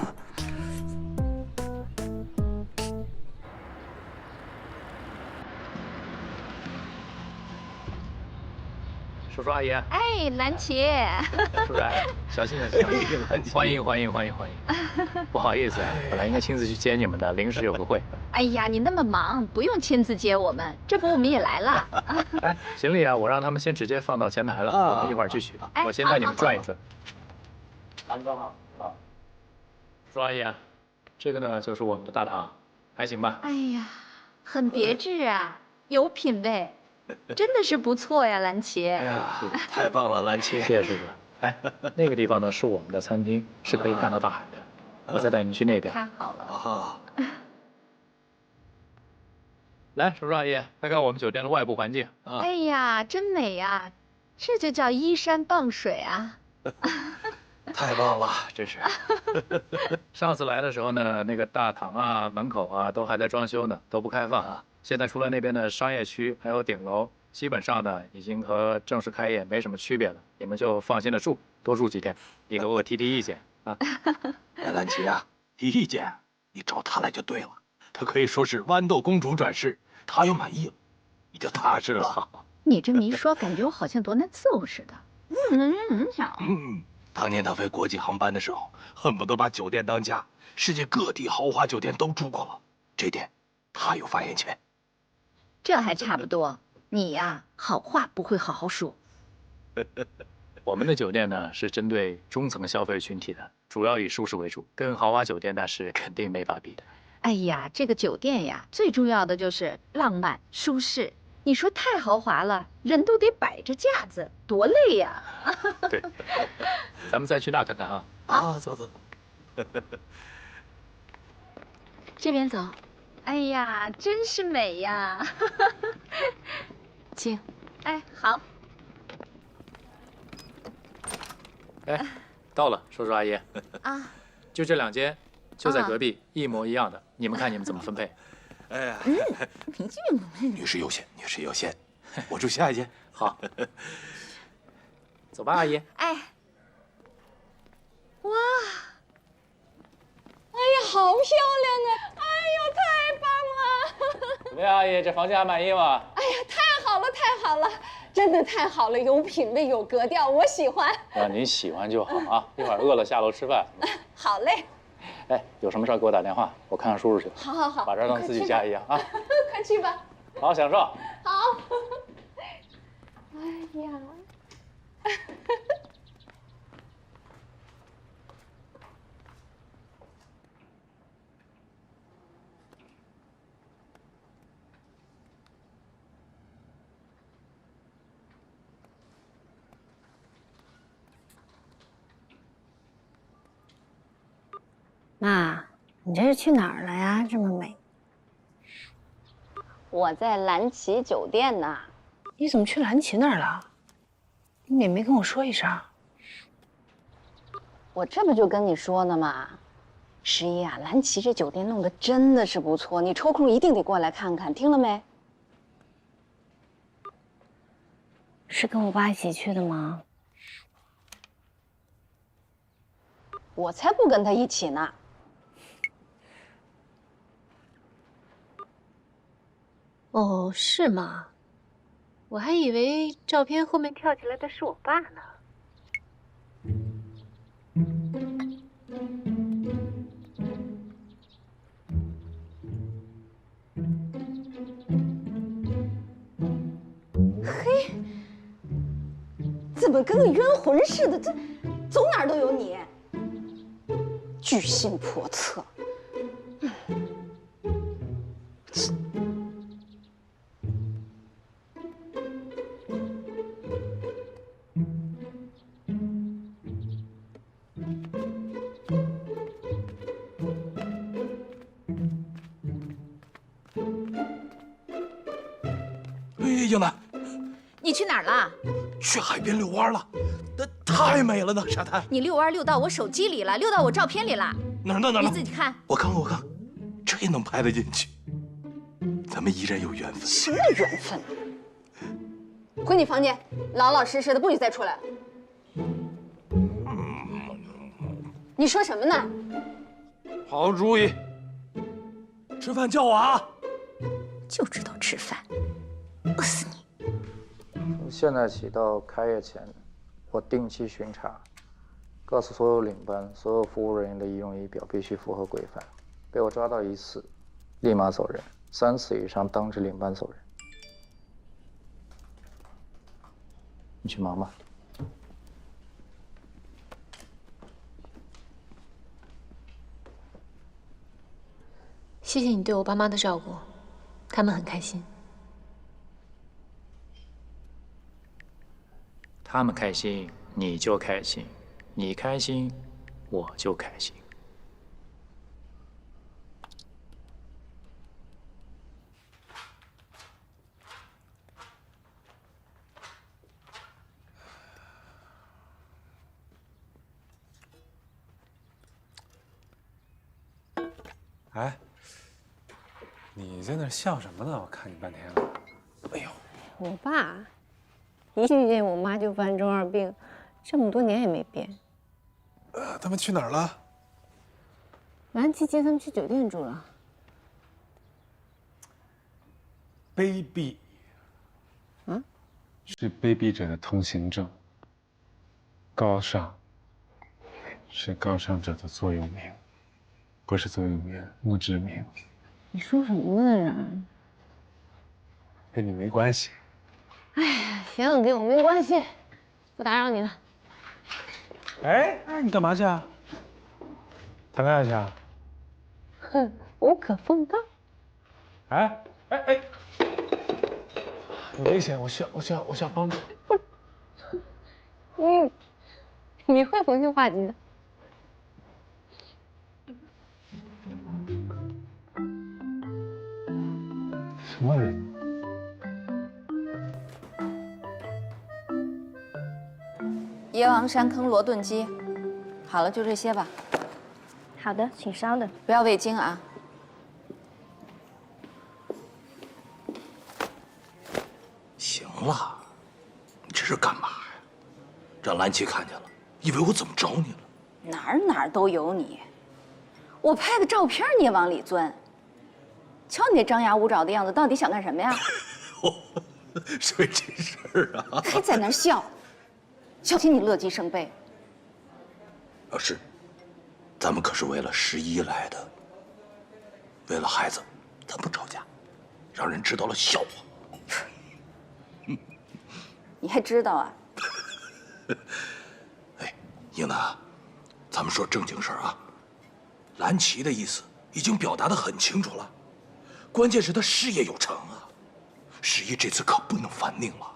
叔叔阿姨，
哎，蓝旗，
叔叔阿姨，小心点，小心点，欢迎欢迎欢迎欢迎！不好意思，本来应该亲自去接你们的，临时有个会。
哎呀，你那么忙，不用亲自接我们，这不我们也来了。
哎，行李啊，我让他们先直接放到前台了，我们一会儿去取。我先带你们转一转。安装好。好。叔叔阿姨啊，这个呢就是我们的大堂，还行吧？
哎呀，很别致啊，有品位。真的是不错呀，蓝旗。
哎呀，太棒了，蓝旗！谢谢叔叔。哎，那个地方呢是我们的餐厅，是可以看到大海的。我再带你去那边。
太好了。
啊。来，叔叔阿姨，看看我们酒店的外部环境啊。
哎呀，真美呀，这就叫依山傍水啊。
太棒了，真是。上次来的时候呢，那个大堂啊、门口啊都还在装修呢，都不开放啊。现在除了那边的商业区还有顶楼，基本上呢已经和正式开业没什么区别了。你们就放心的住，多住几天，你给我提意见啊。
蓝旗啊，提意见，你找他来就对了。他可以说是豌豆公主转世，他要满意了，你就踏实了。
你这么一说，感觉我好像多难伺候似的。
当年他飞国际航班的时候，恨不得把酒店当家，世界各地豪华酒店都住过了，这点他有发言权。
这还差不多，你呀，好话不会好好说。
我们的酒店呢是针对中层消费群体的，主要以舒适为主，跟豪华酒店那是肯定没法比的。
哎呀，这个酒店呀，最重要的就是浪漫舒适。你说太豪华了，人都得摆着架子，多累呀！
对，咱们再去那看看啊。
啊，走走。
这边走。哎呀，真是美呀！
请。
哎，好。
哎，到了，叔叔阿姨。
啊。
就这2间，就在隔壁，一模一样的。你们看你们怎么分配？
哎呀，女士优先，女士优先。我住下一间。
好。走吧，阿姨。
哎。哇！
哎呀，好漂亮啊！哎呦，太棒了！
怎么样，阿姨，这房间还满意吗？
哎呀，太好了，太好了，真的太好了，有品位，有格调，我喜欢。
啊，您喜欢就好啊。一会儿饿了下楼吃饭。
好嘞。
哎，有什么事儿给我打电话，我看看叔叔去。
好好好，
把这儿当自己家一样啊。
快去吧。
好好享受。
好。哎呀。
妈，你这是去哪儿了呀？这么美。
我在蓝旗酒店呢。
你怎么去蓝旗那儿了？你也没跟我说一声。
我这不就跟你说呢吗？十一啊，蓝旗这酒店弄得真的是不错，你抽空一定得过来看看，听了没？
是跟我爸一起去的吗？
我才不跟他一起呢。
哦，是吗？我还以为照片后面跳起来的是我爸呢。
怎么跟个冤魂似的？这走哪儿都有你，居心叵测。
英楠，
你去哪儿了？
去海边遛弯了，那太美了，那沙滩。
你遛弯遛到我手机里了，遛到我照片里了。
哪？
你自己看。
我看，这也能拍得进去。咱们依然有缘分。
什么缘分？
回你房间，老老实实的，不许再出来。你说什么呢？
好主意。吃饭叫我啊！
就知道吃饭。饿死你！
从现在起到开业前，我定期巡查，告诉所有领班、所有服务人员的仪容仪表必须符合规范。被我抓到1次，立马走人；3次以上，当值领班走人。你去忙吧。
谢谢你对我爸妈的照顾，他们很开心。
他们开心，你就开心；你开心，我就开心。
哎，你在那笑什么呢？我看你半天了。哎呦，
我爸一遇见我妈就犯中二病，这么多年也没变。
他们去哪儿了？
兰琪接他们去酒店住了。
卑鄙。
啊？
是卑鄙者的通行证。高尚是高尚者的座右铭，不是座右铭，墓志铭。
你说什么呢？
跟你没关系。
哎呀，行，跟我没关系，不打扰你了。
哎，你干嘛去啊？谈恋爱去啊？
哼，无可奉告。
哎，有危险，我需要帮助。
你会逢凶化吉的。
什么人？
椰王山坑罗顿鸡，好了，就这些吧。
好的，请稍等。
不要味精啊。
行了，你这是干嘛呀？让兰琪看见了，以为我怎么着你了？
哪儿都有你，我拍个照片你也往里钻。瞧你那张牙舞爪的样子，到底想干什么呀？
是为这事儿啊？
还在那儿笑，小心你乐极生悲。
是，咱们可是为了11来的，为了孩子，咱不吵架，让人知道了笑话。
你还知道啊？
哎，英楠，咱们说正经事儿啊。兰琪的意思已经表达得很清楚了，关键是她事业有成啊。11这次可不能犯拧了。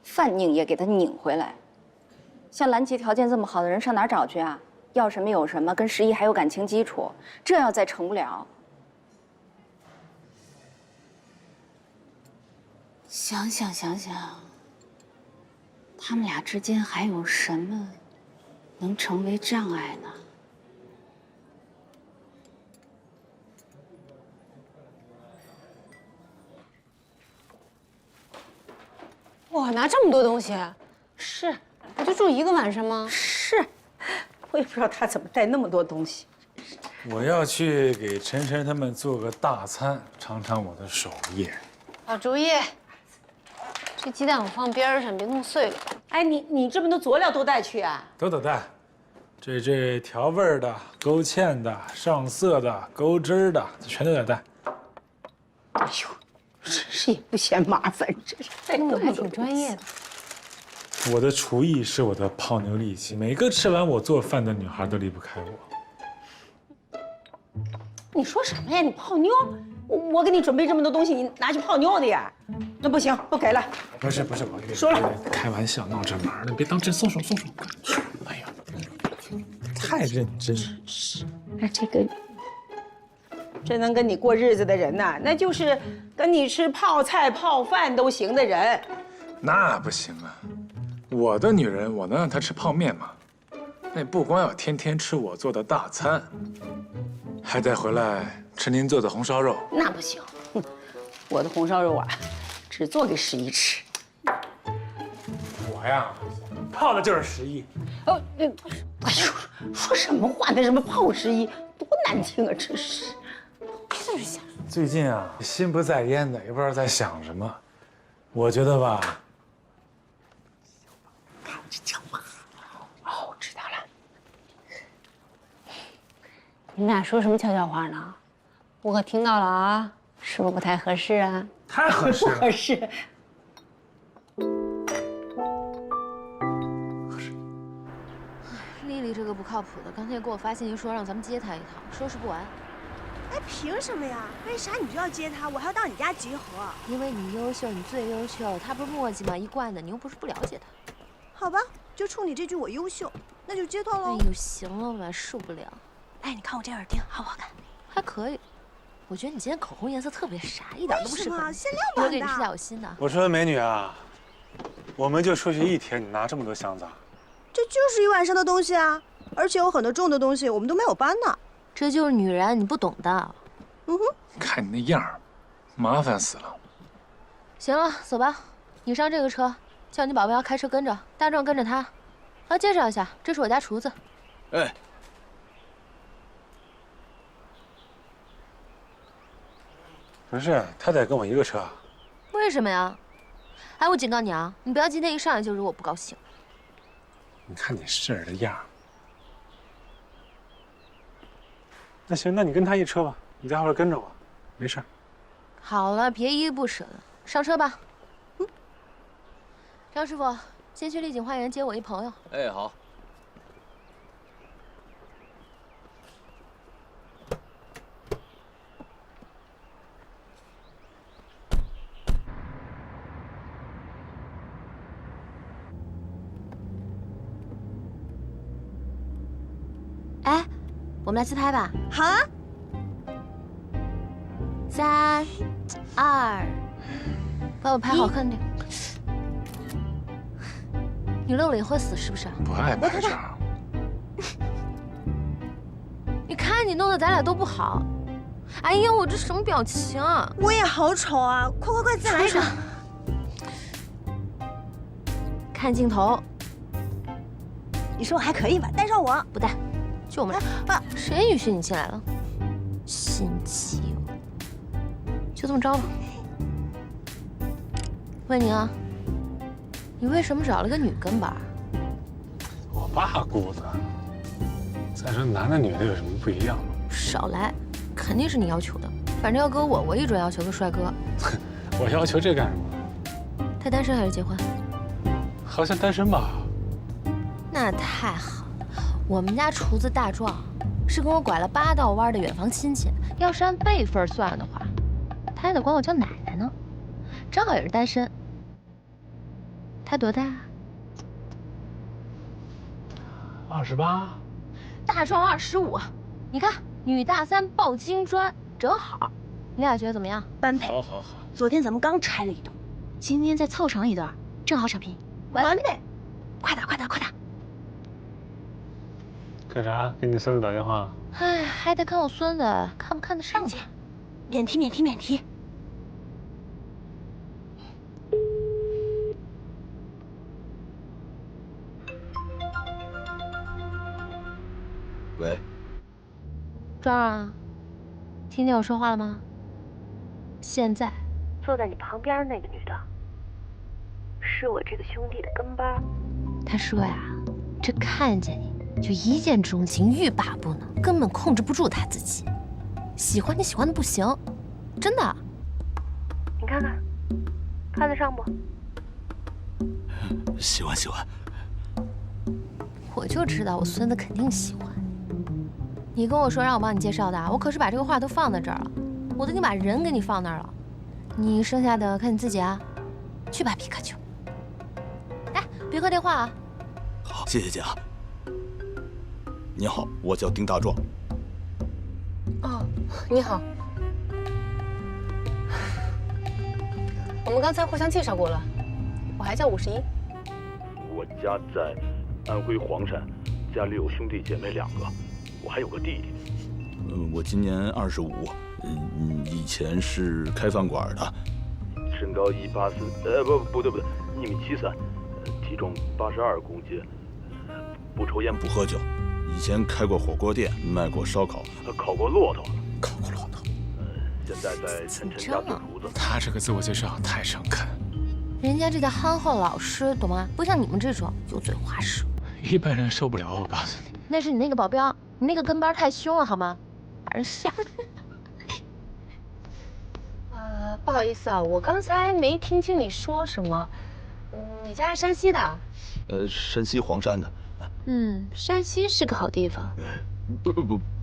犯拧也给他拧回来。像兰琪条件这么好的人，上哪儿找去啊？要什么有什么，跟11还有感情基础，这要再成不了，想想，他们俩之间还有什么能成为障碍呢？
哇，拿这么多东西？是，不就住1个晚上吗？
是，我也不知道他怎么带那么多东西。
我要去给晨晨他们做个大餐，尝尝我的手艺。
好主意。这鸡蛋我放边上，别弄碎了。
哎，你这么多佐料都带去啊？
都带，这调味的、勾芡的、上色的、勾汁的，全都得带。
哎呦，
真是也不嫌麻烦，真是。
弄得还挺专业的。
我的厨艺是我的泡妞利器，每个吃完我做饭的女孩都离不开我。
你说什么呀？你泡妞？我给你准备这么多东西，你拿去泡妞的呀？那不行，不给了。
不是，我跟你
说了，
开玩笑，闹着玩的，别当真。松手。哎呀，太认真了。
那这能跟你过日子的人呐，那就是跟你吃泡菜泡饭都行的人。
那不行啊，我的女人，我能让她吃泡面吗？那不光要天天吃我做的大餐，还得回来吃您做的红烧肉。
那不行，我的红烧肉啊，只做给11吃。
我呀，泡的就是11。
哦，哎呦，说什么话？那什么泡11，多难听啊！真是，就是想。
最近啊，心不在焉的，也不知道在想什么。我觉得吧，
看着讲话。哦，知道了。
你们俩说什么悄悄话呢？我可听到了啊，是不是不太合适啊？
太合适了。
不合适。
丽丽这个不靠谱的，刚才给我发信息说让咱们接她一趟，收拾不完。
哎，凭什么呀？为啥你就要接她？我还要到你家集合。
因为你优秀，你最优秀。她不是磨叽吗？一贯的，你又不是不了解她。
好吧，就冲你这句我优秀，那就接她喽。
哎呦，行了吧，受不了。
哎，你看我这耳钉好不好看？
还可以。我觉得你今天口红颜色特别傻，一点都不适合你。
限量版的。
我给你试下我新的。
我说美女啊，我们就出去1天，你拿这么多箱子啊？
这就是1晚上的东西啊，而且有很多重的东西我们都没有搬呢。
这就是女人，你不懂的。
嗯哼，
看你那样儿，麻烦死了。
行了，走吧。你上这个车，叫你保镖开车跟着，大壮跟着他。啊，介绍一下，这是我家厨子。
哎。
不是，他得跟我一个车。
为什么呀？哎，我警告你啊，你不要今天一上来就惹我不高兴。
你看你事儿的样儿。那行，那你跟他一车吧，你在后边跟着我，没事。
好了，别依依不舍的，上车吧。嗯。张师傅，先去丽景花园接我一朋友。
哎，好。
哎，我们来自拍吧。
好啊。
3、2，帮我拍好看点。你露脸会死是不是？
不爱拍照。
你看你弄得咱俩都不好。哎呀，我这什么表情啊？
我也好丑啊！快，再来一个。
看镜头。
你说我还可以吧？带上我。
不带。就我们俩，谁允许你进来了？心机，就这么着吧。问你啊，你为什么找了个女跟班？
我爸雇的。再说男的女的有什么不一样吗？
少来，肯定是你要求的。反正要搁我一准要求个帅哥。
我要求这干什么？
他单身还是结婚？
好像单身吧。
那太好。我们家厨子大壮是跟我拐了8道弯的远房亲戚，要是按辈分算的话，他还得管我叫奶奶呢。正好也是单身。他多大
？28。
大壮25。你看，女大3抱金砖，正好。你俩觉得怎么样？
般配。
好。
昨天咱们刚拆了一栋，
今天再凑成一段，正好扯平。
完美。快点！
干啥？给你孙子打电话？
哎，还得看我孙子看不看得上去。
免提。
喂。
壮啊，听见我说话了吗？现在坐在你旁边那个女的，是我这个兄弟的跟班。他说呀，这看见你就一见钟情，欲罢不能，根本控制不住他自己，喜欢你喜欢的不行，真的。你看看，看得上不？
喜欢喜欢。
我就知道我孙子肯定喜欢。你跟我说让我帮你介绍的，我可是把这个话都放在这儿了，我都已经把人给你放那儿了。你剩下的看你自己啊，去吧，皮卡丘。哎，别挂电话啊。
好，谢谢姐啊。你好，我叫丁大壮。
哦，你好。我们刚才互相介绍过了，我还叫51。
我家在安徽黄山，家里有兄弟姐妹2个，我还有个弟弟。
我今年25，以前是开饭馆的，
身高184，不对，1米73，体重82公斤，不抽烟不喝酒，以前开过火锅店，卖过烧烤，烤过骆驼。
烤过骆驼。
现在在晨晨家做厨子。
他这个自我介绍太诚恳。
人家这叫憨厚老实，懂吗？不像你们这种油嘴滑舌。
一般人受不了，我告诉你。
那是你那个保镖，你那个跟班太凶了，好吗？把人吓死。
不好意思啊，我刚才没听清你说什么。你家是山西的？
山西黄山的。
山西是个好地方。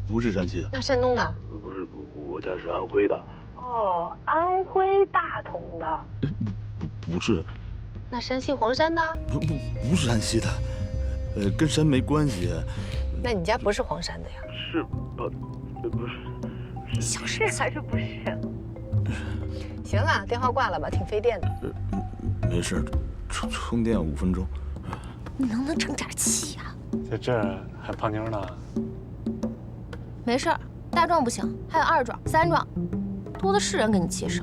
不是山西的。
那山东的？
不是，我家是安徽的。
哦，安徽大同的。
不是。
那山西黄山的？
不是山西的，跟山没关系。
那你家不是黄山的呀？
是，不是。
小事还是不是？行了，电话挂了吧，挺费电的。
没事，充电5分钟。
你能不能争点气呀？
在这儿还泡妞呢。
没事儿，大壮不行，还有2壮、3壮，多的是人给你介绍。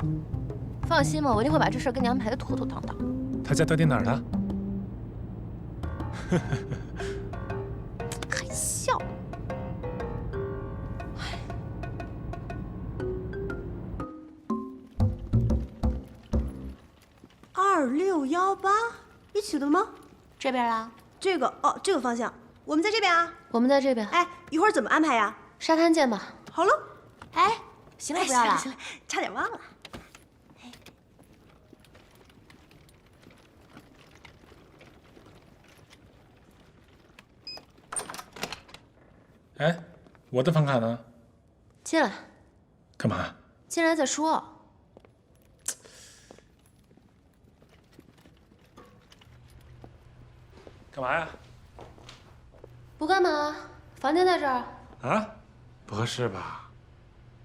放心吧，我一定会把这事儿跟你安排的妥妥当当。
他家到底哪儿的？
还笑。
2618，一起的吗？
这边啊？
这个哦，这个方向。我们在这边啊。
我们在这边。
哎，一会儿怎么安排呀？
沙滩见吧。
好喽。
哎，行了，不要了。
行了，差点忘了。
哎，我的房卡呢？
进来。
干嘛？
进来再说。
干嘛呀？
不干嘛，房间在这儿。
啊？不合适吧？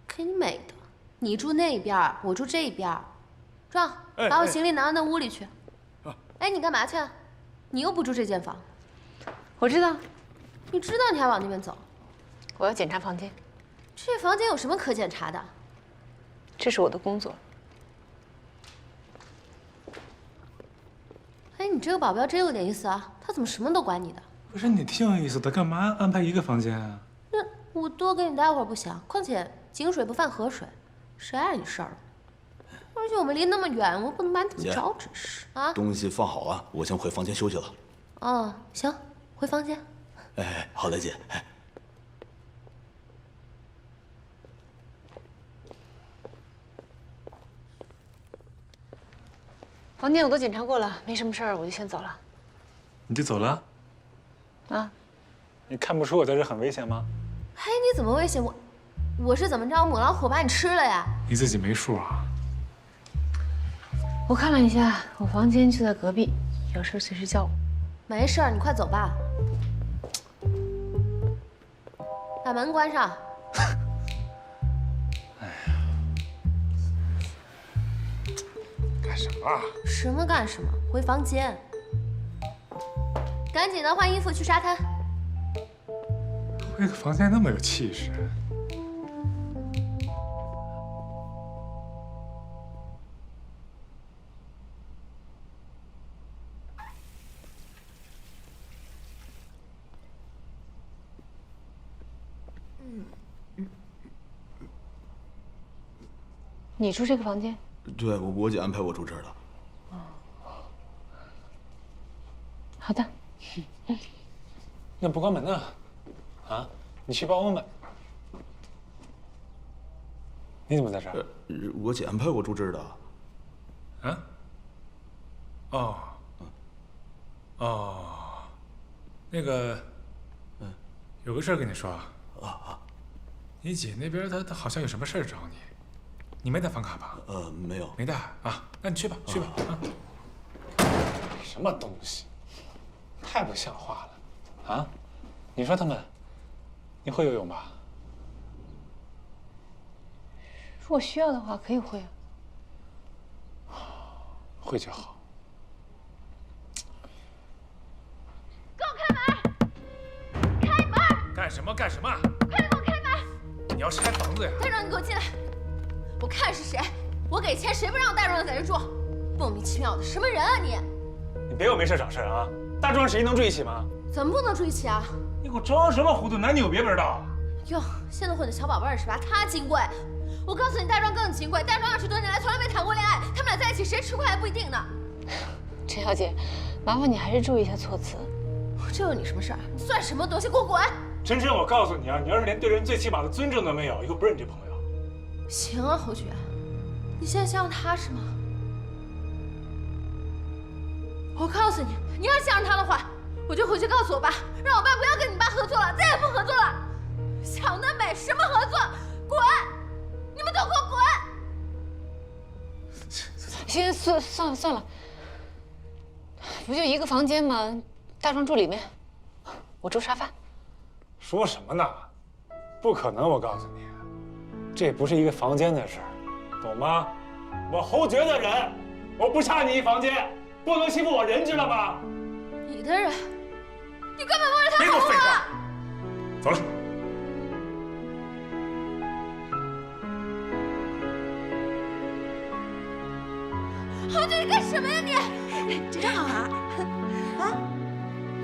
给你美的，你住那边，我住这边。壮，把我行李拿到那屋里去。哎，你干嘛去？你又不住这间房。
我知道。
你知道你还往那边走？
我要检查房间。
这房间有什么可检查的？
这是我的工作。
哎，你这个保镖真有点意思啊，他怎么什么都管你的？
不是你挺有意思的，干嘛安排一个房间啊？
那我多给你待会儿不行？况且井水不犯河水，谁碍你事儿了？而且我们离那么远，我不能把你怎么着，真是啊！
东西放好啊，我先回房间休息了。
哦，行，回房间。
哎，好嘞，姐。
房间我都检查过了，没什么事儿，我就先走了。
你就走了？
啊？
你看不出我在这很危险吗？
哎，你怎么危险？我是怎么着？母老虎把你吃了呀？
你自己没数啊？
我看了一下，我房间就在隔壁，有事随时叫我。
没事儿，你快走吧。把门关上。
干什么？
什么干什么？回房间。赶紧的，换衣服去沙滩。
回个房间那么有气势。
你住这个房间？
对，我姐安排我住这儿的。
好的。
那不关门呢？啊，你去帮我买。你怎么在这儿？
我姐安排我住这儿的。
啊？哦，哦，那个，有个事儿跟你说啊。你姐那边她好像有什么事儿找你，你没带房卡吧？
没有。
没带啊？那你去吧，去吧啊。什么东西？太不像话了啊！你说他们，你会游泳吧？
如果需要的话，可以会啊。
会就好。
给我开门！开门！
干什么？干什么？
快点给我开门！
你要是开房子呀？
大壮，你给我进来！我看是谁，我给钱，谁不让我大壮在这住？莫名其妙的，什么人啊你？
你别有没事找事啊！大壮谁能住一起吗？
怎么不能住一起啊？
你给我装什么糊涂？男女有别不知道？
哟，现在混的小宝贝儿是吧？他金贵，我告诉你，大壮更金贵。大壮20多年来从来没谈过恋爱，他们俩在一起谁吃亏还不一定呢。
陈小姐，麻烦你还是注意一下措辞。
这有你什么事儿？你算什么东西？给我滚！
晨晨，我告诉你啊，你要是连对人最起码的尊重都没有，以后不认你这朋友。
行啊，侯爵，你现在向着他是吗？我告诉你，你要向着他的话，我就回去告诉我爸，让我爸不要跟你爸合作了，再也不合作了。想得美，什么合作？滚！你们都给我滚！
行，算了，不就一个房间吗？大壮住里面，我住沙发。
说什么呢？不可能！我告诉你，这不是一个房间的事儿，懂吗？我侯爵的人，我不差你一房间，不能欺负我人，知道吗？
你的人，你根本不是他
别给我废话！走了。
侯爵，你干什么呀你？
这正好啊！啊，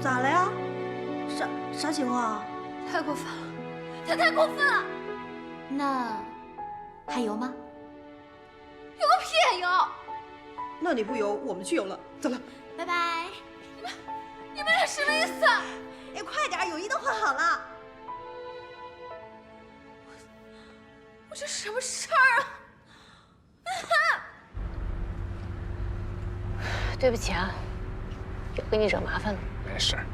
咋了呀？啥情况啊？
太过分了，他太过分了！
那还游吗？
游个屁游！
那你不游，我们去游了。走了，
拜拜。
你们俩什么意思啊？
哎，快点，泳衣都换好了。
我这什么事儿啊？
对不起啊，又给你惹麻烦了。
没事儿，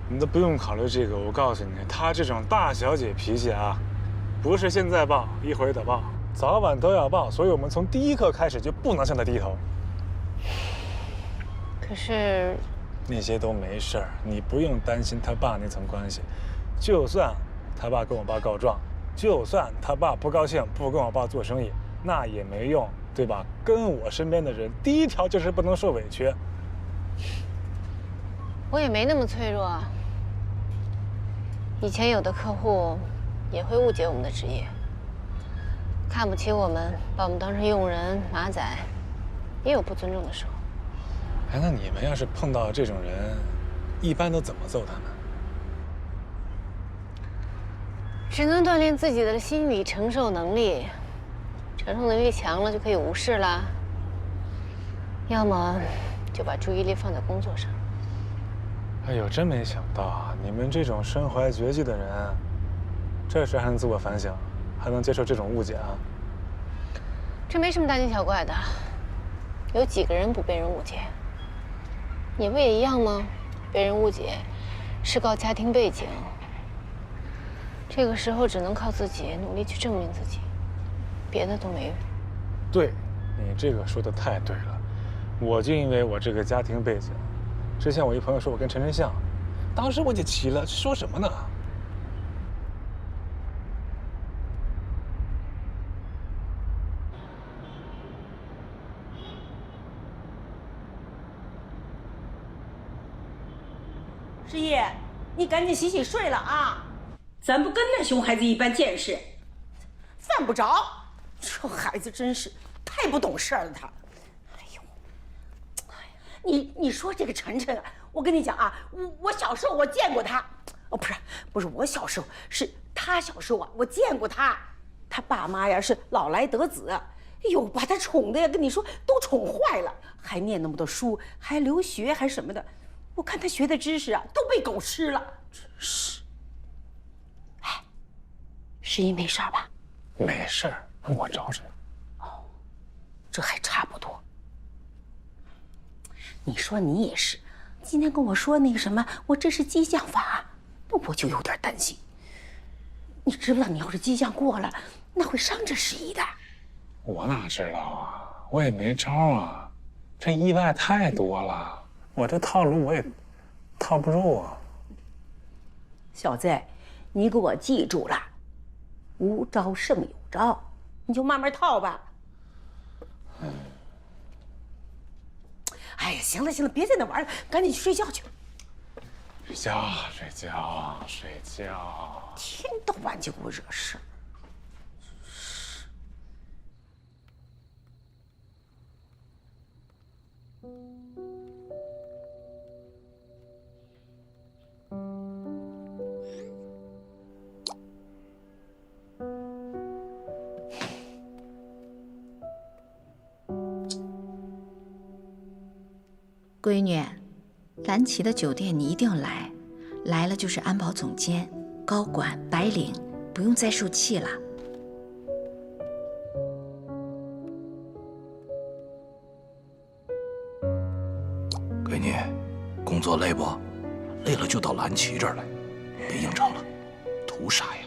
你都不用考虑这个。我告诉你，她这种大小姐脾气啊，不是现在报，一会儿得报，早晚都要报。所以我们从第一刻开始就不能向她低头。
可是
那些都没事儿，你不用担心他爸那层关系。就算他爸跟我爸告状，就算他爸不高兴不跟我爸做生意，那也没用，对吧？跟我身边的人，第一条就是不能受委屈。
我也没那么脆弱啊。以前有的客户也会误解我们的职业，看不起我们，把我们当成佣人、马仔，也有不尊重的时候。
哎，那你们要是碰到这种人，一般都怎么揍他们？
只能锻炼自己的心理承受能力，承受能力强了就可以无视啦。要么就把注意力放在工作上。
哎呦，真没想到啊！你们这种身怀绝技的人，这时还能自我反省，还能接受这种误解啊？
这没什么大惊小怪的，有几个人不被人误解？你不也一样吗？被人误解是靠家庭背景，这个时候只能靠自己努力去证明自己，别的都没用。
对，你这个说的太对了。我就因为我这个家庭背景，之前我一朋友说我跟陈晨像，当时我就急了，说什么呢？
师爷，你赶紧洗洗睡了啊！咱不跟那熊孩子一般见识，犯不着。这孩子真是太不懂事儿了，他。哎呦，你说这个晨晨啊，我跟你讲啊，我小时候我见过他，哦，不是我小时候，是他小时候啊，我见过他。他爸妈呀是老来得子，哎呦，把他宠的呀，跟你说都宠坏了，还念那么多书，还留学，还什么的。我看他学的知识啊，都被狗吃了，真是。哎，诗怡没事吧？
没事儿，我找找。
哦，这还差不多。你说你也是，今天跟我说那个什么，我这是激将法，那我就有点担心。你知不知道，你要是激将过了，那会伤这十一的。
我哪知道啊，我也没招啊，这意外太多了，我这套路我也套不住啊。
小子，你给我记住了，无招胜有招，你就慢慢套吧。哎呀，行了行了，别在那玩了，赶紧去睡觉去。
睡觉睡觉睡觉，
天到晚就给我惹事。
闺女，蓝旗的酒店你一定要来，来了就是安保总监、高管、白领，不用再受气了。
闺女，工作累不？累了就到蓝旗这儿来，别应酬了，图啥呀？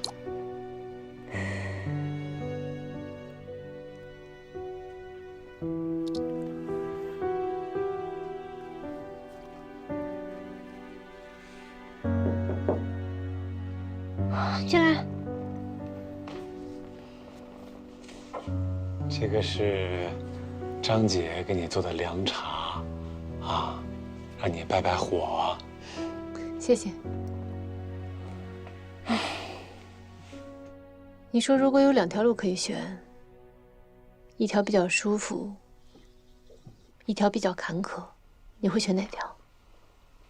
进来。
这个是张姐给你做的凉茶，啊，让你败败火。
谢谢。你说如果有2条路可以选，一条比较舒服，一条比较坎坷，你会选哪条？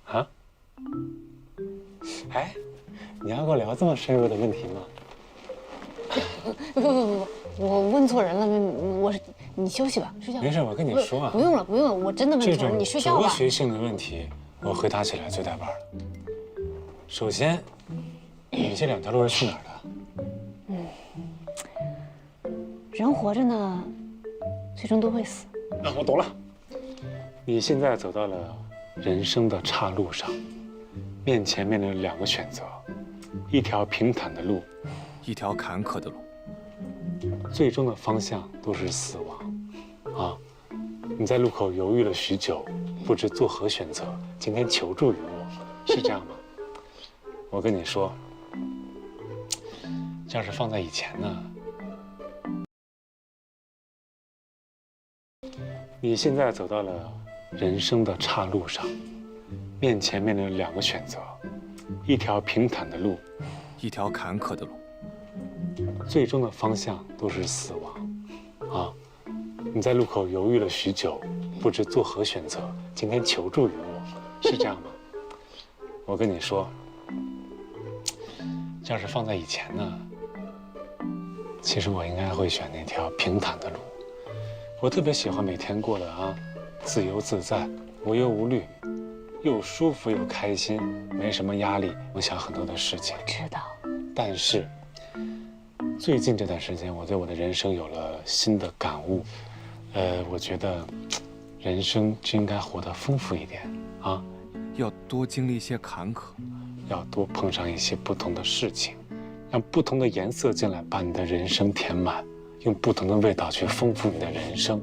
啊？哎，你要跟我聊这么深入的问题吗？
不，我问错人了，我是你休息吧，睡觉。
没事，我跟你说啊，
不用了，不用了，我真的问错人，你睡觉吧。
哲学性的问题，我回答起来最带把了。首先，你这2条路是去哪儿的？
人活着呢，最终都会死。
啊，我懂了。你现在走到了人生的岔路上，面前面临2个选择，一条平坦的路，
一条坎坷的路，
最终的方向都是死亡。啊，你在路口犹豫了许久，不知作何选择，今天求助于我，是这样吗？我跟你说，要是放在以前呢，你现在走到了人生的岔路上，面前面临2个选择，一条平坦的路，
一条坎坷的路，
最终的方向都是死亡。啊，你在路口犹豫了许久，不知作何选择，今天求助于我，是这样吗？我跟你说，要是放在以前呢，其实我应该会选那条平坦的路。我特别喜欢每天过得自由自在、无忧无虑，又舒服又开心，没什么压力，能想很多的事情。
知道。
但是最近这段时间，我对我的人生有了新的感悟。我觉得人生就应该活得丰富一点啊，
要多经历一些坎坷，
要多碰上一些不同的事情，让不同的颜色进来，把你的人生填满，用不同的味道去丰富你的人生，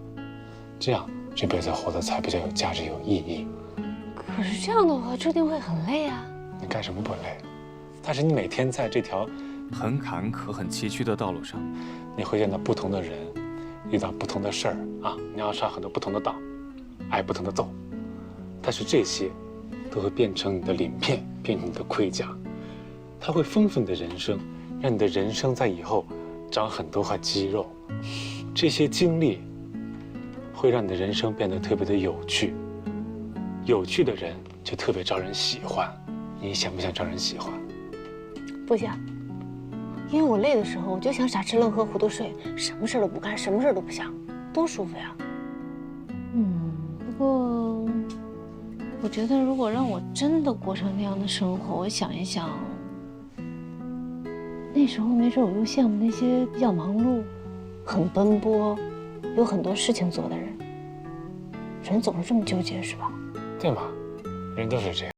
这样这辈子活得才比较有价值、有意义。
可是这样的话，注定会很累啊。
你干什么不累？但是你每天在这条
很坎坷、很崎岖的道路上，
你会见到不同的人，遇到不同的事儿啊，你要上很多不同的当，挨不同的揍。但是这些都会变成你的鳞片，变成你的盔甲，它会丰富你的人生，让你的人生在以后长很多块肌肉。这些经历会让你的人生变得特别的有趣，有趣的人就特别招人喜欢。你想不想招人喜欢？
不想，因为我累的时候，我就想傻吃愣喝糊涂睡，什么事都不干，什么事都不想，多舒服呀。不过我觉得如果让我真的过成那样的生活，我想一想，那时候没准我又羡慕那些比较忙碌、很奔波，有很多事情做的人，人总是这么纠结，是吧？
对嘛，人都是这样。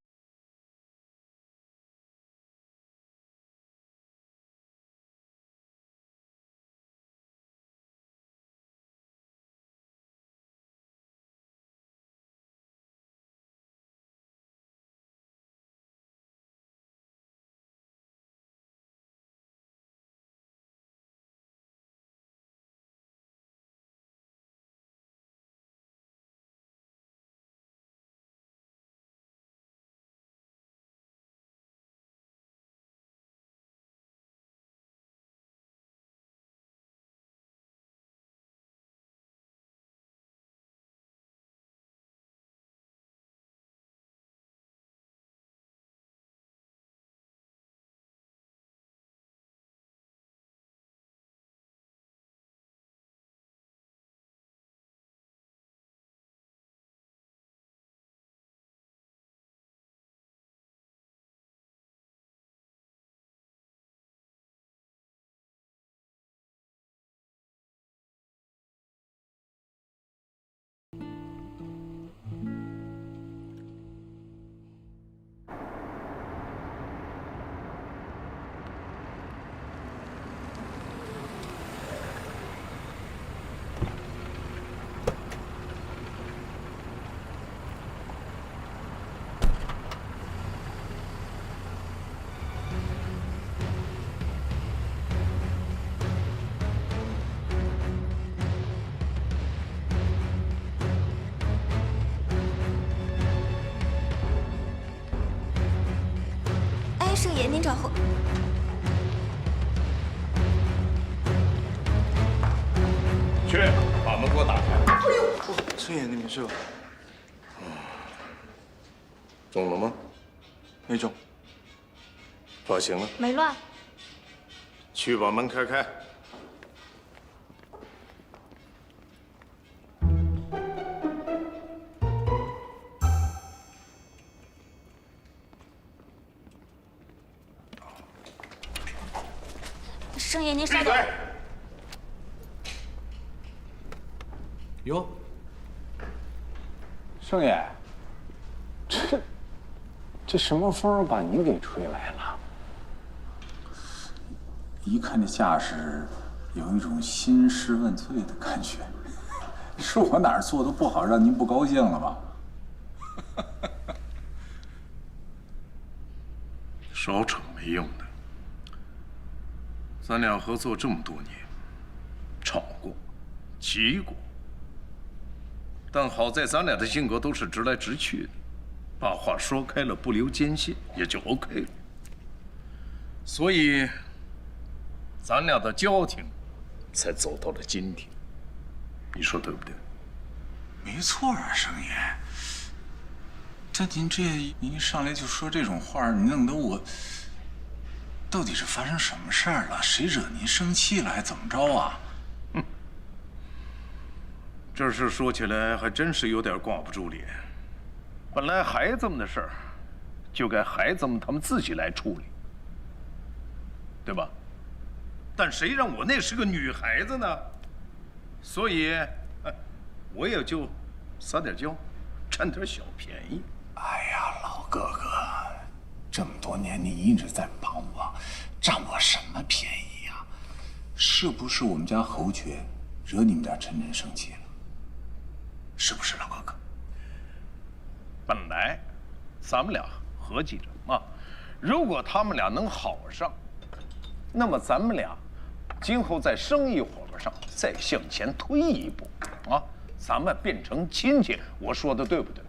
圣爷，您找后。
去，把门给我打开。
哎呦，
圣爷，你没事吧？
中了吗？
没中。
发型呢？
没乱。
去把门开开。
圣爷，您稍等。
哟，圣爷，这什么风把您给吹来了？一看这架势，有一种兴师问罪的感觉。是我哪儿做的不好，让您不高兴了吗？
少逞没用的。咱俩合作这么多年，吵过，急过，但好在咱俩的性格都是直来直去的，把话说开了，不留间隙，也就 OK 了。所以，咱俩的交情才走到了今天。你说对不对？
没错啊，圣爷。但您一上来就说这种话，你弄得我。到底是发生什么事儿了？谁惹您生气了？还怎么着啊？
这事说起来还真是有点挂不住脸。本来孩子们的事儿，就该孩子们他们自己来处理，对吧？但谁让我那是个女孩子呢？所以，我也就撒点娇，占点小便宜。
哎呀，老哥哥。这么多年，你一直在帮我，占我什么便宜呀？是不是我们家侯爵惹你们家晨晨生气了？是不是，老哥哥？
本来咱们俩合计着啊，如果他们俩能好上，那么咱们俩今后在生意伙伴上再向前推一步啊，咱们变成亲戚。我说的对不对？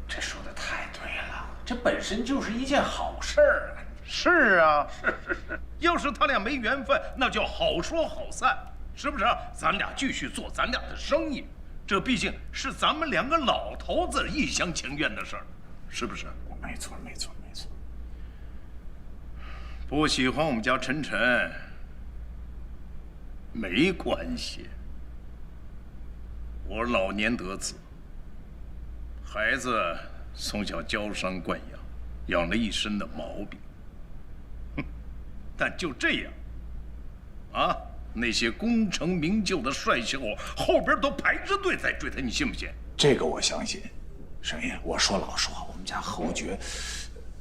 这说的太对了。这本身就是一件好事儿啊！
是啊，是。要是他俩没缘分，那就好说好散，是不是？咱俩继续做咱俩的生意，这毕竟是咱们两个老头子一厢情愿的事儿，是不是？
没错，没错，没错。
不喜欢我们家晨晨，没关系。我老年得子，孩子。从小娇生惯养，养了一身的毛病。但就这样，啊，那些功成名就的帅小伙后边都排着队在追他，你信不信？
这个我相信。沈爷，我说老实话，我们家侯爵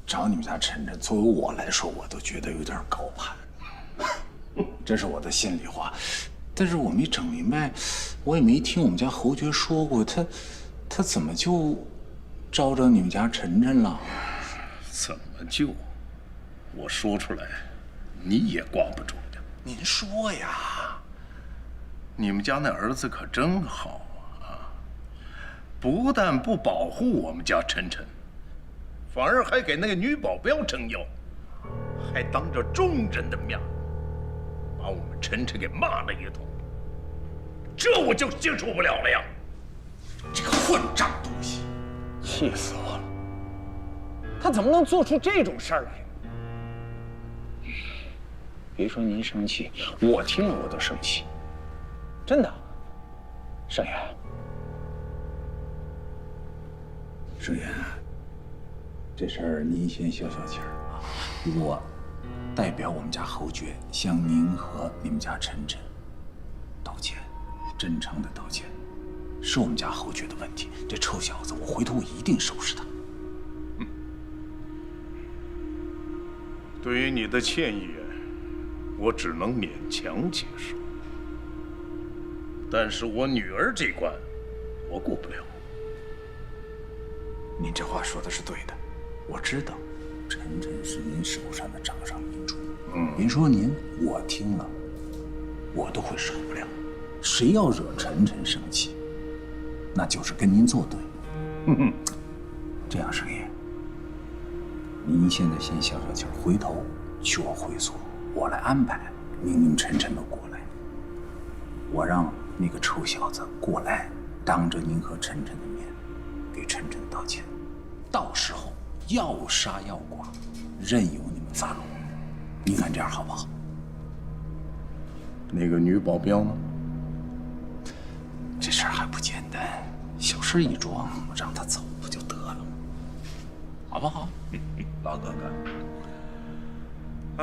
找你们家晨晨，作为我来说，我都觉得有点高攀。这是我的心里话。但是我没整明白，我也没听我们家侯爵说过，他怎么就招着你们家晨晨了？
怎么就？我说出来，你也挂不住的。您说呀，你们家那儿子可真好啊！不但不保护我们家晨晨，反而还给那个女保镖撑腰，还当着众人的面把我们晨晨给骂了一通。这我就接受不了了呀！
这个混账东西，
气死我了！他怎么能做出这种事儿来？
别说您生气，我听了我都生气。
真的，
盛元，盛元，这事儿您先消消气儿啊！我代表我们家侯爵向您和你们家晨晨道歉，真诚的道歉。是我们家侯爵的问题，这臭小子，我回头我一定收拾他。
对于你的歉意，我只能勉强接受。但是我女儿这关，我过不了。
您这话说的是对的，我知道，晨晨是您手上的掌上明珠。别说您，我听了，我都会受不了。谁要惹晨晨生气，那就是跟您作对。这样，盛爷，您现在先消消气儿，回头去我会所，我来安排您晨晨们过来。我让那个臭小子过来，当着您和晨晨的面，给晨晨道歉。到时候要杀要剐，任由你们发落。你看这样好不好？
那个女保镖呢？
这事儿还不简单，小事一桩，让她走不就得了吗？好不好？老哥哥。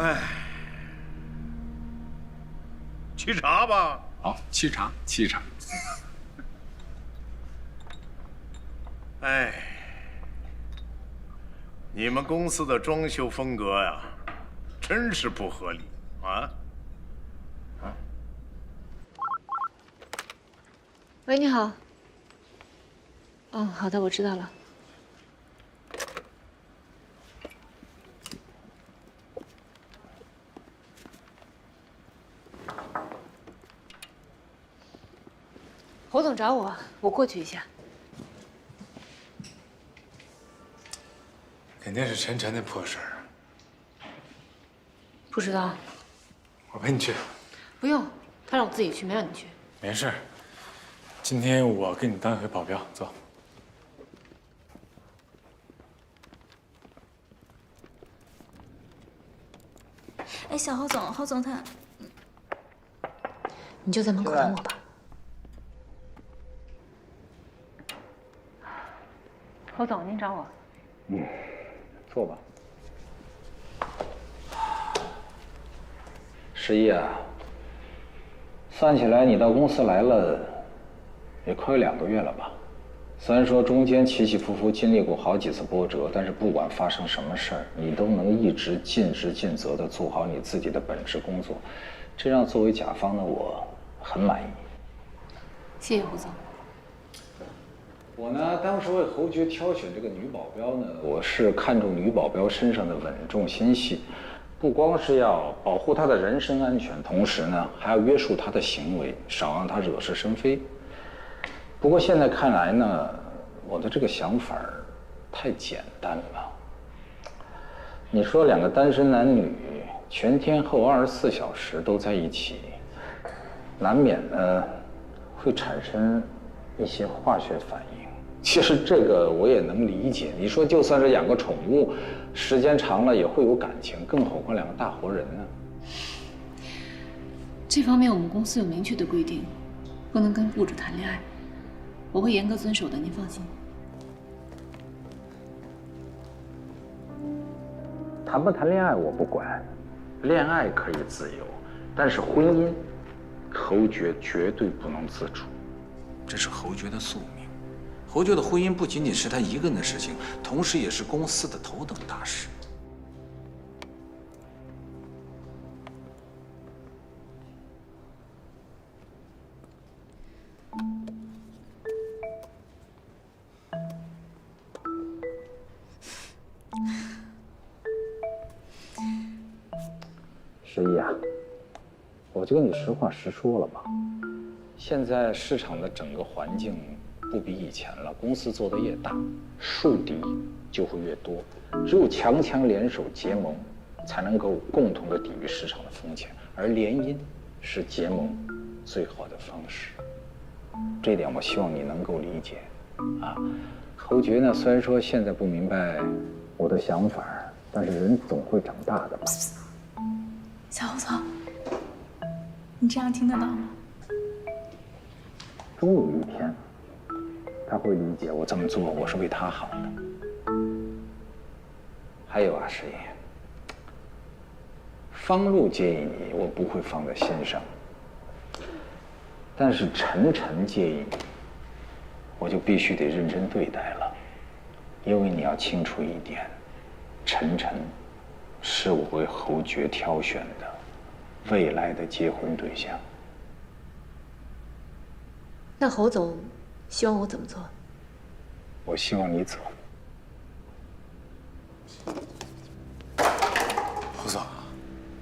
哎，沏茶吧。
好，沏茶，沏茶。
哎，你们公司的装修风格呀，真是不合理啊！
喂，你好。哦，好的，我知道了。侯总找我，我过去一下。
肯定是晨晨那破事儿。
不知道。
我陪你去。
不用，他让我自己去，没让你去。
没事，今天我给你当回保镖，走。
哎，小侯总，侯总他，
你就在门口等我吧。侯总，您找我。
坐吧。十一啊，算起来你到公司来了，也快有2个月了吧？虽然说中间起起伏伏经历过好几次波折，但是不管发生什么事儿，你都能一直尽职尽责地做好你自己的本职工作，这让作为甲方的我很满意。
谢谢胡总。
我呢，当时为侯爵挑选这个女保镖呢，我是看中女保镖身上的稳重心细，不光是要保护她的人身安全，同时呢，还要约束她的行为，少让她惹是生非。不过现在看来呢，我的这个想法太简单了。你说2个单身男女全天候24小时都在一起，难免呢会产生一些化学反应。其实这个我也能理解。你说就算是养个宠物，时间长了也会有感情，更何况2个大活人呢？
这方面我们公司有明确的规定，不能跟雇主谈恋爱，我会严格遵守的，您放心。
谈不谈恋爱我不管，恋爱可以自由，但是婚姻侯爵绝对不能自主，
这是侯爵的宿命。侯爵的婚姻不仅仅是他一个人的事情，同时也是公司的头等大事。
十一啊，我就跟你实话实说了吧。现在市场的整个环境不比以前了，公司做的越大，树敌就会越多。只有强强联手结盟，才能够共同的抵御市场的风险，而联姻是结盟最好的方式。这一点我希望你能够理解。啊，侯爵呢，虽然说现在不明白我的想法，但是人总会长大的嘛。
小侯总，你这样听得到吗？
终有一天，他会理解我这么做，我是为他好的。还有啊，石爷，方路介意你，我不会放在心上；但是晨晨介意你，我就必须得认真对待了。因为你要清楚一点，晨晨是我为侯爵挑选的未来的结婚对象。
那侯总希望我怎么做？
我希望你走。
侯总，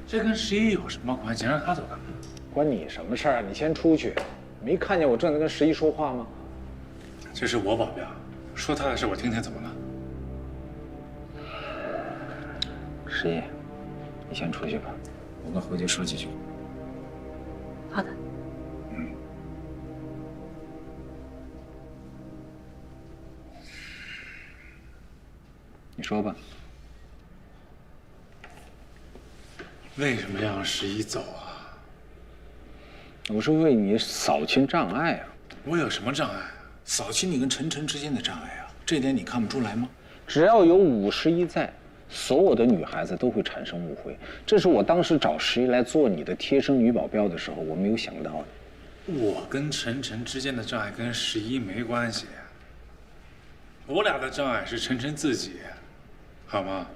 这跟十一有什么关系？让他走干嘛？
关你什么事儿？你先出去。没看见我正在跟十一说话吗？
这是我保镖，说他的事我听听，怎么了？
十一，你先出去吧，我跟侯杰说几句。
好的。你
说吧。
为什么要让十一走啊？
我是为你扫清障碍啊。
我有什么障碍啊？
扫清你跟晨晨之间的障碍啊，这点你看不出来吗？
只要有51在，所有的女孩子都会产生误会。这是我当时找11来做你的贴身女保镖的时候，我没有想到的。
我跟晨晨之间的障碍跟11没关系，我俩的障碍是晨晨自己，好吗？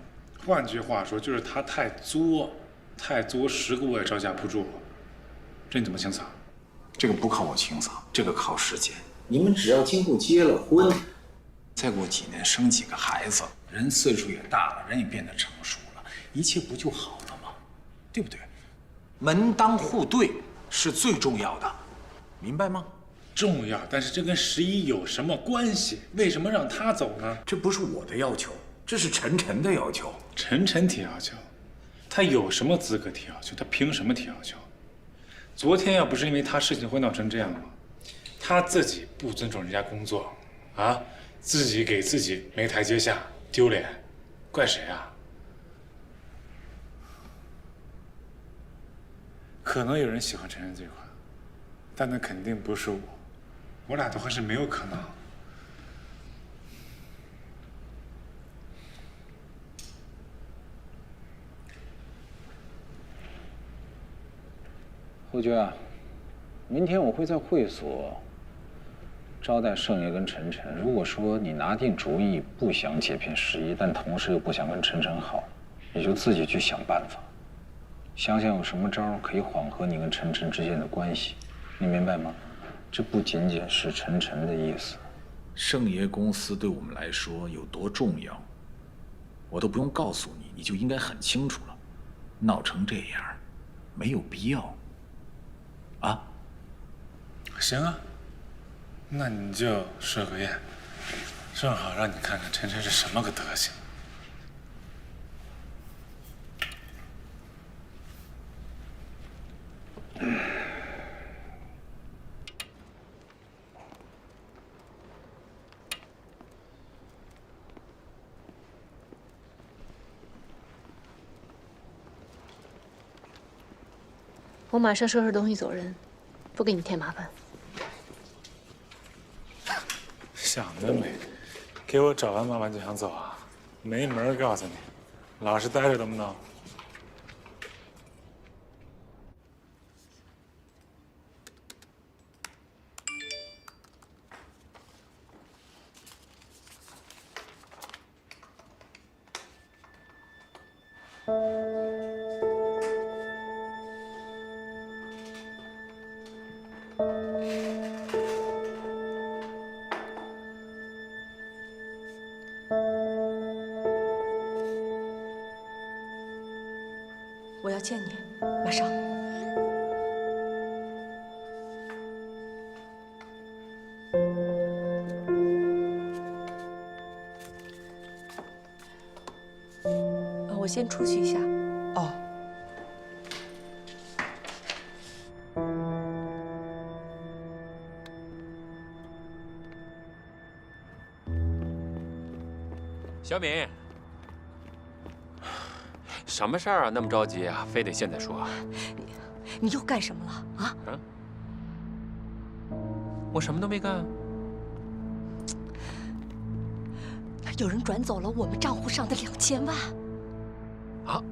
换句话说，就是他太作，10个我也招架不住。这你怎么清扫？
这个不靠我清扫，这个靠时间。你们只要今后结了婚，再过几年生几个孩子，人岁数也大了，人也变得成熟了，一切不就好了吗？对不对？门当户对是最重要的，明白吗？
重要，但是这跟11有什么关系？为什么让他走呢？
这不是我的要求，这是晨晨的要求。
晨晨提要求，他有什么资格提要求？他凭什么提要求？昨天要不是因为他事情会闹成这样吗？他自己不尊重人家工作，啊，自己给自己没台阶下，丢脸，怪谁啊？可能有人喜欢晨晨这块，但那肯定不是我，我俩的婚事没有可能。
侯爵啊，明天我会在会所招待盛爷跟晨晨。如果说你拿定主意不想解聘11，但同时又不想跟晨晨好，你就自己去想办法，想想有什么招可以缓和你跟晨晨之间的关系，你明白吗？这不仅仅是晨晨的意思。
盛爷公司对我们来说有多重要，我都不用告诉你，你就应该很清楚了。闹成这样，没有必要。啊，
行啊，那你就设个宴，正好让你看看晨晨是什么个德行。
我马上收拾东西走人，不给你添麻烦。
想得美，给我找完麻烦就想走啊？没门儿！告诉你，老实待着能不能？
见你，马上。我先出去一下。哦。
小敏，什么事儿啊？那么着急啊？非得现在说？
你又干什么了啊？
嗯，我什么都没干。
有人转走了我们账户上的2000万。
啊？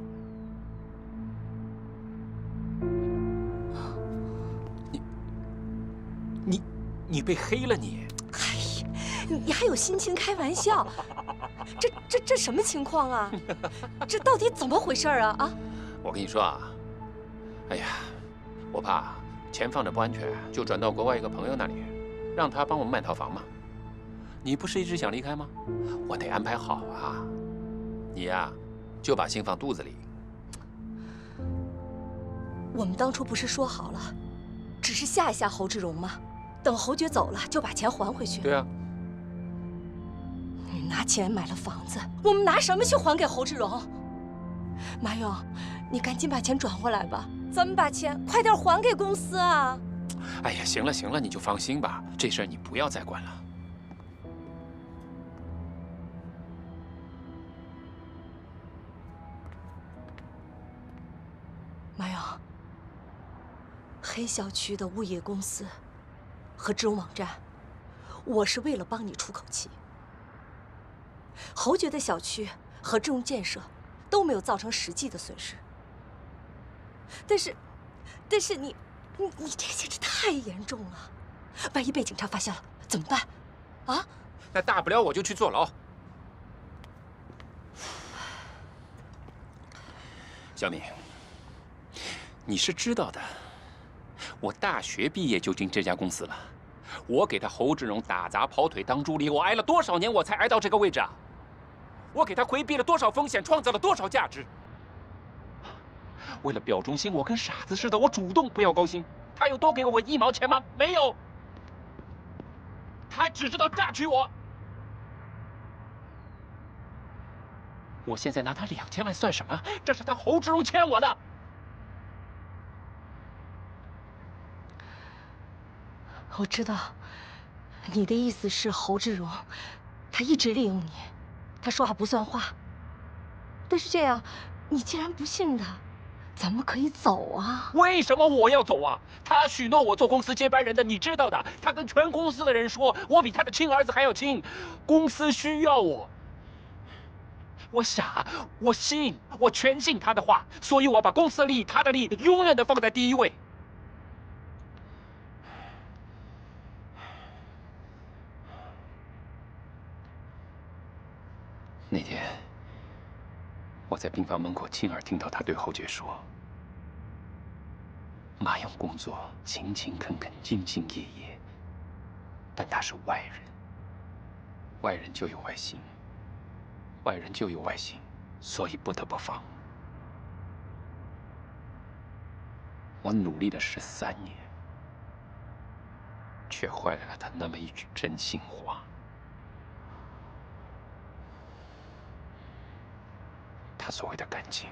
你被黑了你？
哎呀，你还有心情开玩笑？这什么情况啊？这到底怎么回事啊？啊！
我跟你说啊，哎呀，我怕钱放着不安全，就转到国外一个朋友那里，让他帮我们买套房嘛。你不是一直想离开吗？我得安排好啊。你呀，就把心放肚子里。
我们当初不是说好了，只是吓一吓侯志荣吗？等侯爵走了，就把钱还回去。
对啊。
你拿钱买了房子，我们拿什么去还给侯志荣？马勇，你赶紧把钱转回来吧，咱们把钱快点还给公司啊！
哎呀，行了行了，你就放心吧，这事儿你不要再管了。
马勇，黑小区的物业公司和知荣网站，我是为了帮你出口气。侯爵的小区和知荣建设都没有造成实际的损失，但是你这件事太严重了，万一被警察发现了怎么办？啊？
那大不了我就去坐牢。小敏，你是知道的，我大学毕业就进这家公司了，我给他侯志荣打杂跑腿当助理，我挨了多少年我才挨到这个位置啊！我给他回避了多少风险，创造了多少价值。为了表忠心，我跟傻子似的，我主动不要高薪。他有多给我1毛钱吗？没有。他只知道榨取我。我现在拿他2000万算什么？这是他侯志荣欠我的。
我知道，你的意思是侯志荣，他一直利用你。他说话不算话，但是这样，你既然不信他，咱们可以走啊。
为什么我要走啊？他许诺我做公司接班人的，你知道的。他跟全公司的人说，我比他的亲儿子还要亲，公司需要我。我傻，我信，我全信他的话，所以我把公司的利益、他的利益永远的放在第一位。那天，我在病房门口亲耳听到他对侯爵说：“马勇工作勤勤恳恳、兢兢业业，但他是外人，外人就有外心，外人就有外心，所以不得不放。”我努力了13年，却换来了他那么一句真心话。他所谓的感情，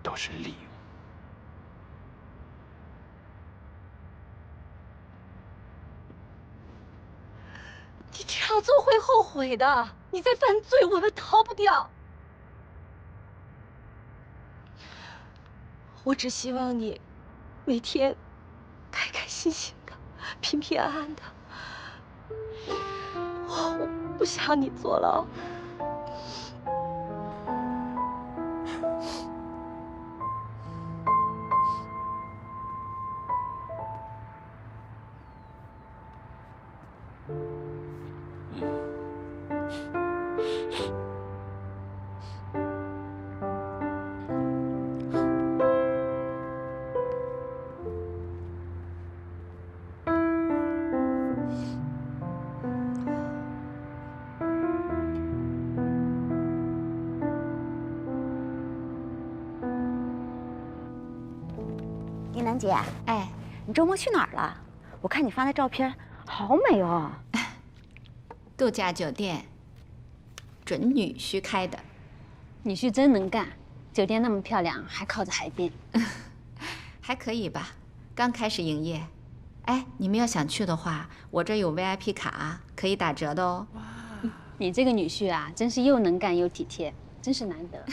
都是利用。
你这样做会后悔的，你在犯罪，我们逃不掉。我只希望你每天开开心心的，平平安安的。我不想你坐牢。
姐，哎，你周末去哪儿了？我看你发的照片，好美哦。
度假酒店，准女婿开的。
女婿真能干，酒店那么漂亮，还靠着海边。
还可以吧，刚开始营业。哎，你们要想去的话，我这有 VIP 卡，可以打折的哦。
你这个女婿啊，真是又能干又体贴，真是难得。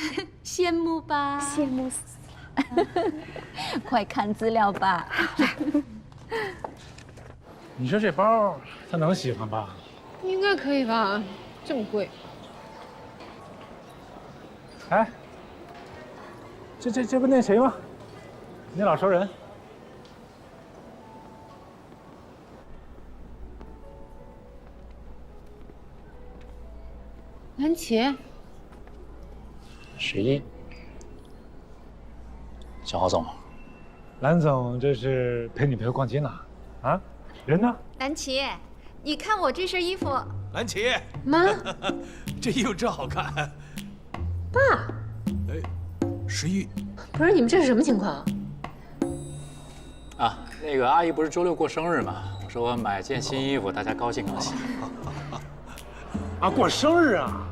羡慕吧？
羡慕死了。快看资料吧。
你说这包他能喜欢吧？
应该可以吧？这么贵。
哎，这不那谁吗？你老熟人。
蓝旗。
11。小郝总，
蓝总这是陪女朋友逛街呢？啊，人呢？
蓝旗，你看我这身衣服。
蓝旗，
妈，
这衣服真好看。
爸，
哎，11。
不是你们这是什么情况？
啊，那个阿姨不是周6过生日吗？我说我买件新衣服，大家高兴高兴。
啊，过生日啊！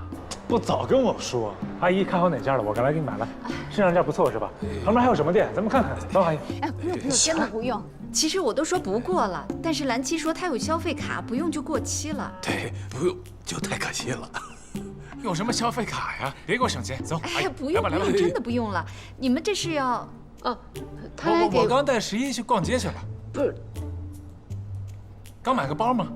不早跟我说，阿姨看好哪件了，我刚来给你买了。市场价不错是吧？旁边还有什么店？咱们看看。走，阿姨。
哎，不用，真的不用。其实我都说不过了，但是蓝七说他有消费卡，不用就过期了。
对，不用就太可惜了。
用什么消费卡呀？别给我省钱，走。
哎呀，不用不用，真的不用了。你们这是要……
哦，他来给
我刚带11去逛街去了。
不是，
刚买个包吗？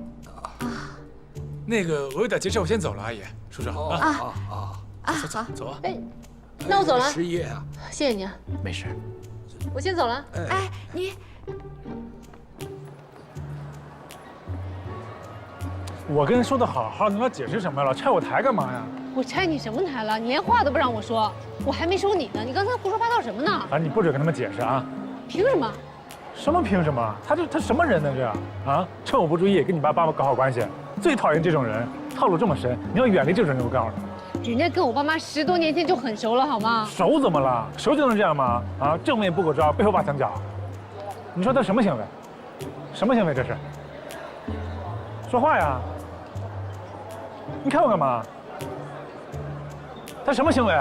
那个我有点急事，我先走了，阿姨、叔叔。走走啊！
哎，那我走了。
11啊，
谢谢你啊。
没事，
我先走了。
哎，你。
我跟人说的好好，你老解释什么呀？老拆我台干嘛呀？
我拆你什么台了？你连话都不让我说，我还没收你呢。你刚才胡说八道什么呢？
反正你不准跟他们解释啊！
凭什么？
什么凭什么？他什么人呢？这啊，趁我不注意跟你爸爸搞好关系，最讨厌这种人，套路这么深，你要远离这种人。我告诉你，
人家跟我爸妈10多年前就很熟了，好吗？
熟怎么了？熟就能这样吗？啊，正面不够招，背后挖墙脚。你说他什么行为？什么行为这是？说话呀！你看我干嘛？他什么行为？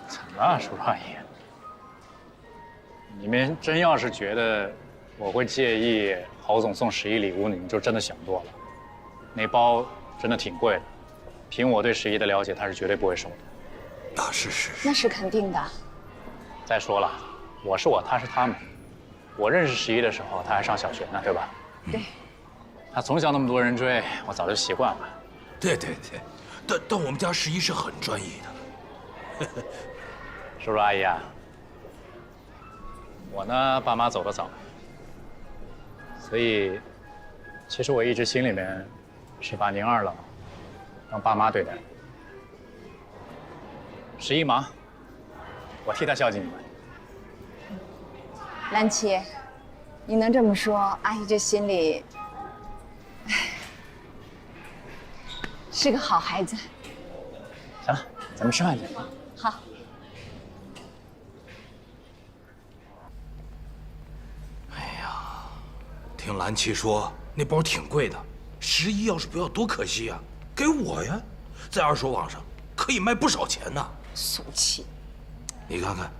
怎么了，叔叔阿姨？你们真要是觉得我会介意郝总送11礼物，你们就真的想多了。那包真的挺贵的，凭我对11的了解，他是绝对不会收的。
那是
那是肯定的。
再说了，我是我，他是他们。我认识11的时候，他还上小学呢，对吧？
对。
他从小那么多人追，我早就习惯了。
对，但我们家11是很专一的。
叔叔阿姨啊，我呢，爸妈走得早，所以其实我一直心里面是把您二老当爸妈对待。11忙，我替他孝敬你们。
蓝七，你能这么说，阿姨这心里，唉，是个好孩子。
行了，咱们吃饭去。
好。
听蓝七说，那包挺贵的，11要是不要多可惜啊！给我呀，在二手网上可以卖不少钱呢。
俗气！
你看看，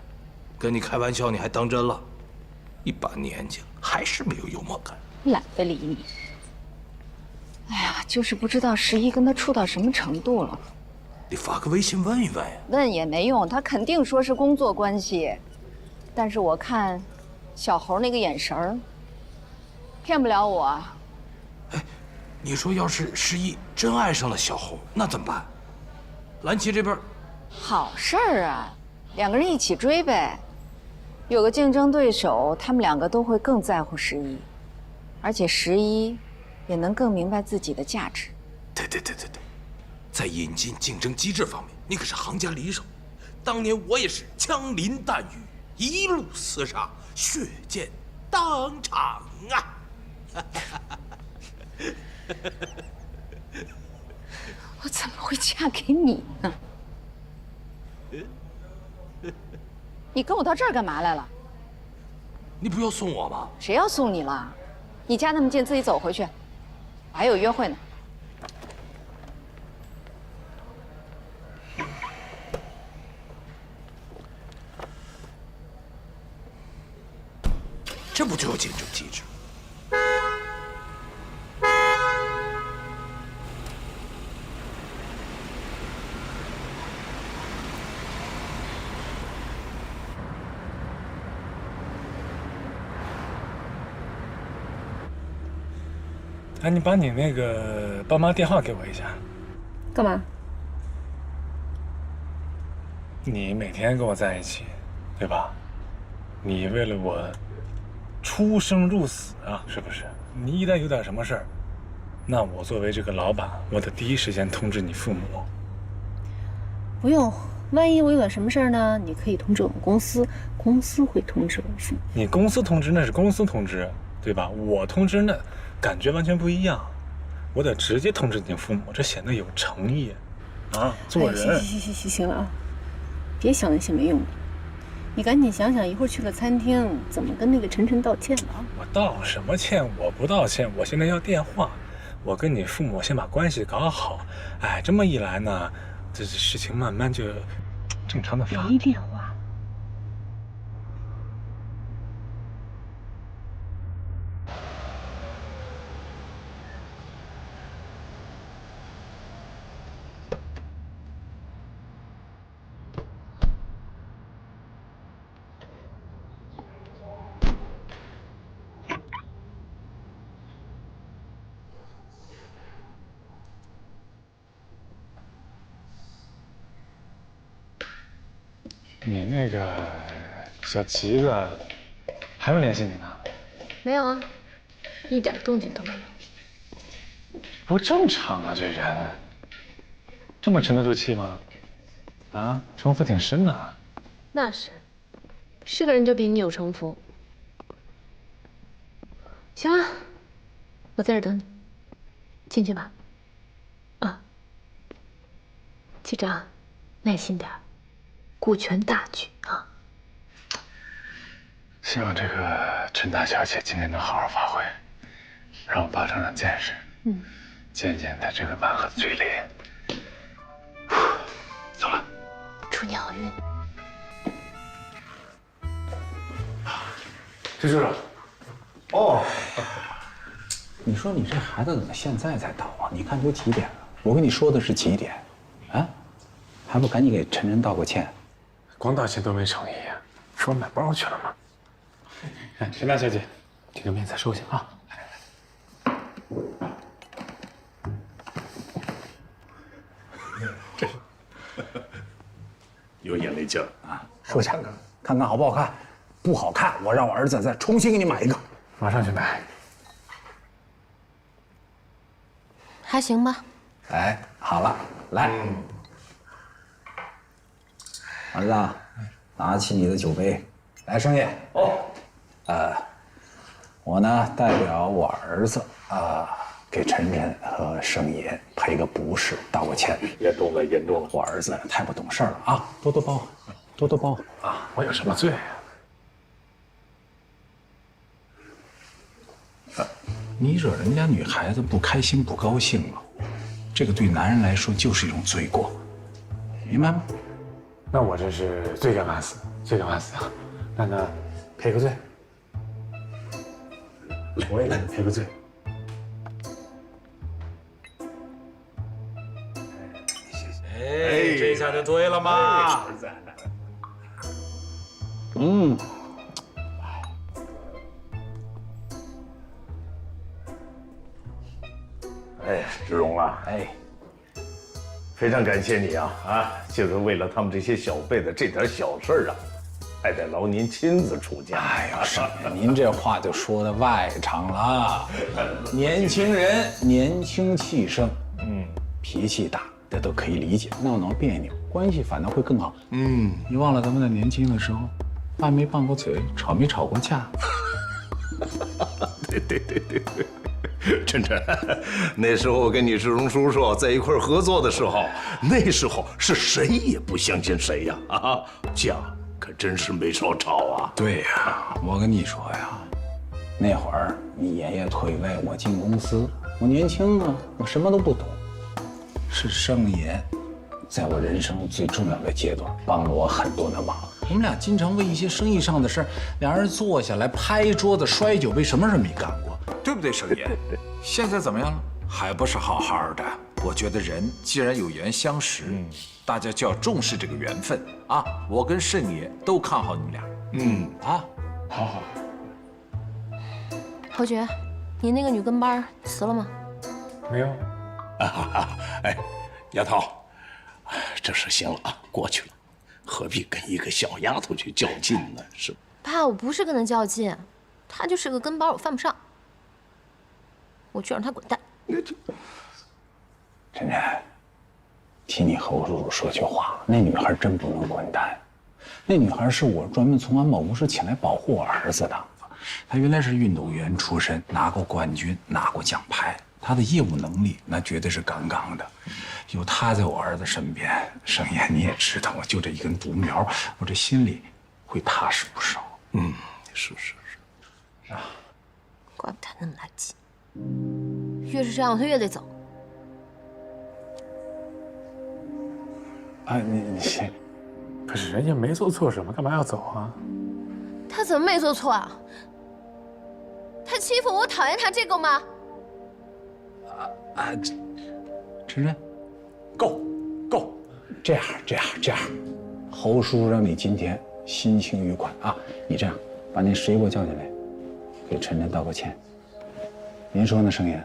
跟你开玩笑你还当真了？一把年纪了，还是没有幽默感。
懒得理你。哎呀，就是不知道11跟他处到什么程度了。
你发个微信问一问呀。
问也没用，他肯定说是工作关系。但是我看小猴那个眼神儿，骗不了我。
哎，你说要是11真爱上了小猴，那怎么办？蓝旗这边，
好事儿啊，两个人一起追呗。有个竞争对手，他们两个都会更在乎11，而且11也能更明白自己的价值。
对，在引进竞争机制方面，你可是行家里手。当年我也是枪林弹雨，一路厮杀，血溅当场啊！
我怎么会嫁给你呢？你跟我到这儿干嘛来了？
你不要送我吗？
谁要送你了？你家那么近，自己走回去。我还有约会呢。
这不就有竞争机制？
哎，你把你那个爸妈电话给我一下。
干嘛？
你每天跟我在一起，对吧？你为了我出生入死啊，是不是？你一旦有点什么事儿，那我作为这个老板，我得第一时间通知你父母。
不用，万一我有点什么事儿呢？你可以通知我们公司，公司会通知我父母。
你公司通知那是公司通知，对吧？我通知那感觉完全不一样，我得直接通知你父母，这显得有诚意啊，做人。
行了啊，别想那些没用的。你赶紧想想，一会儿去了餐厅，怎么跟那个晨晨道歉吧？
我道什么歉？我不道歉，我现在要电话。我跟你父母先把关系搞好。哎，这么一来呢，这事情慢慢就正常的发。
没电话。
你那个小旗子还没联系你呢？
没有啊，一点动静都没有。
不正常啊，这人这么沉得住气吗？啊，城府挺深呐。
那是个人就比你有城府。行了，我在这儿等你，进去吧。啊，记着啊，耐心点，顾全大局啊。
希望这个陈大小姐今天能好好发挥，让我爸长长见识，见见她这个蛮横的嘴脸。走了，
祝你好运。
崔叔叔，哦，你说你这孩子怎么现在才到啊？你看都几点了？我跟你说的是几点，啊？还不赶紧给晨晨道个歉？
光道歉都没诚意啊！说买包去了吗？哎，陈大小姐，这个面再收下啊。
这有眼力劲儿啊！
收下，看看好不好看？不好看，我让我儿子再重新给你买一个。
马上去买。
还行吧。
哎，好了，来，儿子，拿起你的酒杯，来，生意。哦。我呢代表我儿子给晨晨和盛爷赔个不是，道个歉。
严重了，严重了！
我儿子太不懂事了啊！多多包，多多包啊！
我有什么罪啊？
你惹人家女孩子不开心不高兴了，这个对男人来说就是一种罪过，明白吗？
那我真是罪该万死，罪该万死啊！那赔个罪，我也给你赔个罪。
哎，这下就对了嘛！哎，志荣啊，非常感谢你啊！就是为了他们这些小辈的这点小事儿啊，还得劳您亲自出家。
哎呀，少爷，您这话就说的外场了。年轻人年轻气盛，脾气大，这都可以理解。闹闹别扭，关系反倒会更好。你忘了咱们在年轻的时候，拌没拌过嘴，吵没吵过架。
对，晨晨，那时候我跟你志荣叔叔在一块合作的时候，那时候是谁也不相信谁呀，架可真是没少吵啊。
对呀，我跟你说呀，那会儿你爷爷退位，我进公司，我年轻啊，我什么都不懂，是盛爷在我人生最重要的阶段帮了我很多的忙。我们俩经常为一些生意上的事儿，俩人坐下来拍桌子摔酒杯，什么事没干过，对不对，盛爷？现在怎么样了？还不是好好的。我觉得人既然有缘相识，大家就要重视这个缘分啊！我跟盛爷都看好你们俩。好。
侯爵，你那个女跟班辞了吗？
没有。
哎，丫头，这事行了啊，过去了，何必跟一个小丫头去较劲呢？是吧？
爸，我不是跟他较劲，他就是个跟班，我犯不上。我去让他滚蛋。
晨晨，替你侯叔叔说句话，那女孩真不能滚蛋。那女孩是我专门从安保公司请来保护我儿子的。她原来是运动员出身，拿过冠军，拿过奖牌。她的业务能力那绝对是杠杠的。有她在我儿子身边，盛爷你也知道，我就这一根独苗，我这心里会踏实不少。
是
啊，怪不得他那么来劲。越是这样，他越得走。
你先，可是人家没做错什么，干嘛要走啊？
他怎么没做错啊？他欺负我，讨厌他，这够吗？
晨晨，够。这样，侯叔让你今天心情愉快啊！你这样，把那11给我叫进来，给晨晨道个歉。您说呢，盛爷？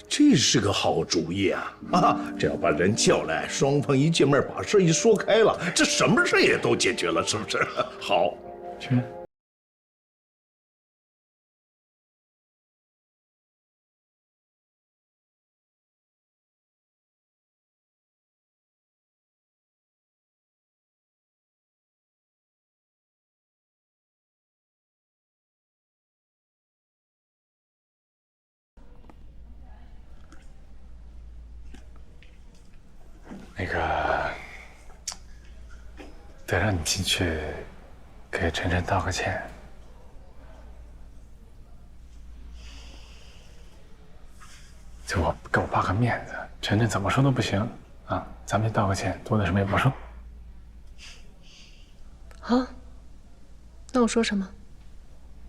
这是个好主意啊！这要把人叫来，双方一见面把事一说开了，这什么事也都解决了，是不是？好，
去。
那个，得让你进去给晨晨道个歉。就给我爸个面子，晨晨怎么说都不行啊！咱们就道个歉，多的什么也不说。
好，那我说什么？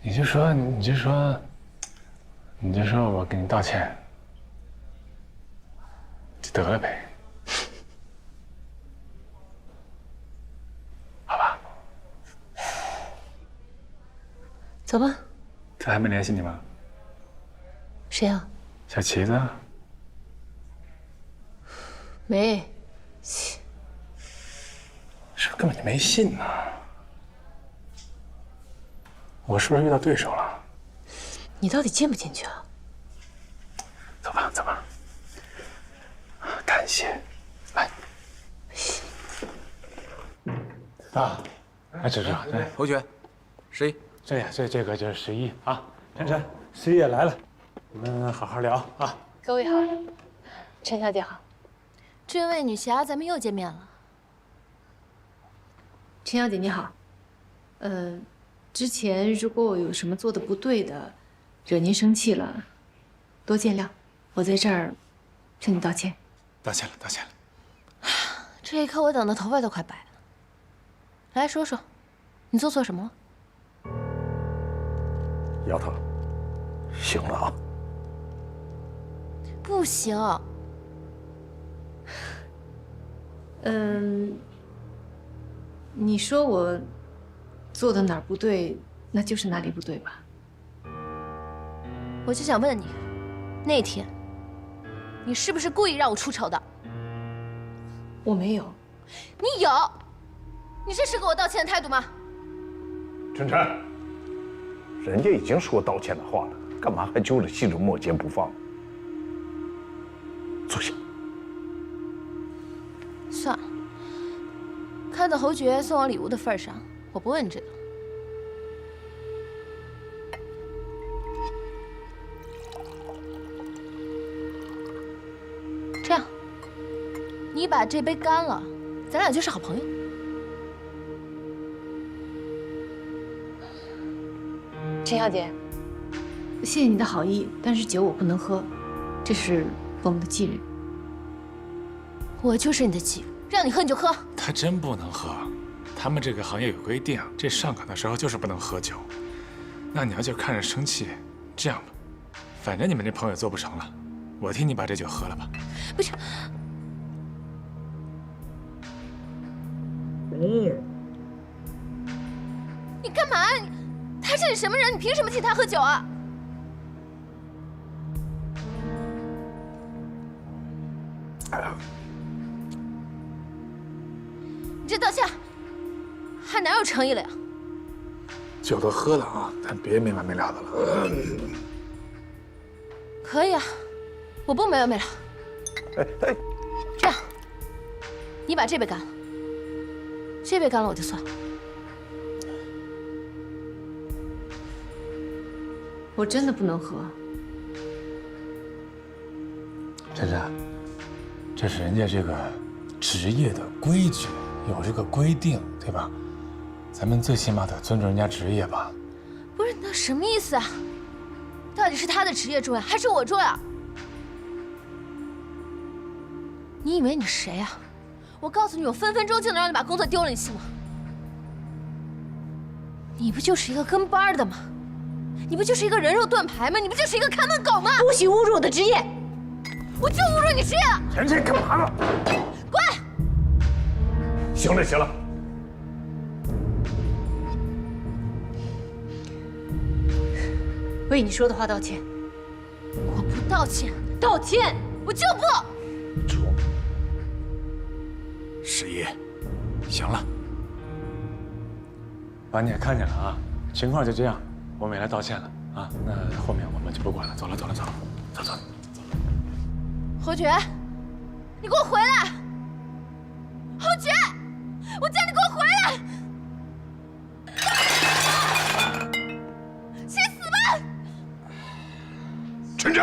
你就说我给你道歉，就得了呗。
走吧。
他还没联系你吗？
谁啊？
小旗子。
没。
是不是根本就没信呢？我是不是遇到对手了？
你到底进不进去啊？
走吧。感谢。来。啊，这
侯爵，11。
这个就是11啊。晨晨，11也来了，我们好好聊啊。
各位好，陈小姐好。
这位女侠，咱们又见面了。
陈小姐你好，之前如果我有什么做的不对的，惹您生气了，多见谅。我在这儿向你道歉。
道歉了。
这一刻我等的头发都快白了。来说说，你做错什么了？
丫头，行了啊。
不行。
你说我做的哪儿不对，那就是哪里不对吧？
我就想问你，那天你是不是故意让我出丑的？
我没有。
你有。你这是给我道歉的态度吗？
晨晨，人家已经说道歉的话了，干嘛还揪着细枝末节不放？坐下。
算了，看在侯爵送我礼物的份上，我不问你这个。这样，你把这杯干了，咱俩就是好朋友。
陈小姐，谢谢你的好意，但是酒我不能喝，这是我们的忌日。
我就是你的忌日，让你喝你就喝。
他真不能喝，他们这个行业有规定，这上岗的时候就是不能喝酒。那你要就看着生气，这样吧，反正你们这朋友做不成了，我替你把这酒喝了吧。
不是。你干嘛？他是你什么人？你凭什么替他喝酒啊？你这道歉还哪有诚意了呀？
酒都喝了啊，咱别没完没了的了。
可以啊，我不没完没了。这样，你把这杯干了，这杯干了我就算。
我真的不能喝。
珊珊，这是人家这个职业的规矩，有这个规定，对吧？咱们最起码得尊重人家职业吧。
不是，那什么意思啊？到底是他的职业重要，还是我重要？你以为你谁啊？我告诉你，我分分钟就能让你把工作丢了，你信吗？你不就是一个跟班的吗？你不就是一个人肉盾牌吗？你不就是一个看门狗吗？
不许侮辱我的职业！
我就侮辱你职业了！
人家干嘛呢？
滚！
行了行了，
为你说的话道歉。
我不道歉，
道歉！
我就不。
十一，行了，把你也看见了啊，情况就这样。我们也来道歉了啊，那后面我们就不管了，走了，走了，走了，走走。
侯爵，你给我回来！侯爵，我叫你给我回来！去死吧！
陈真。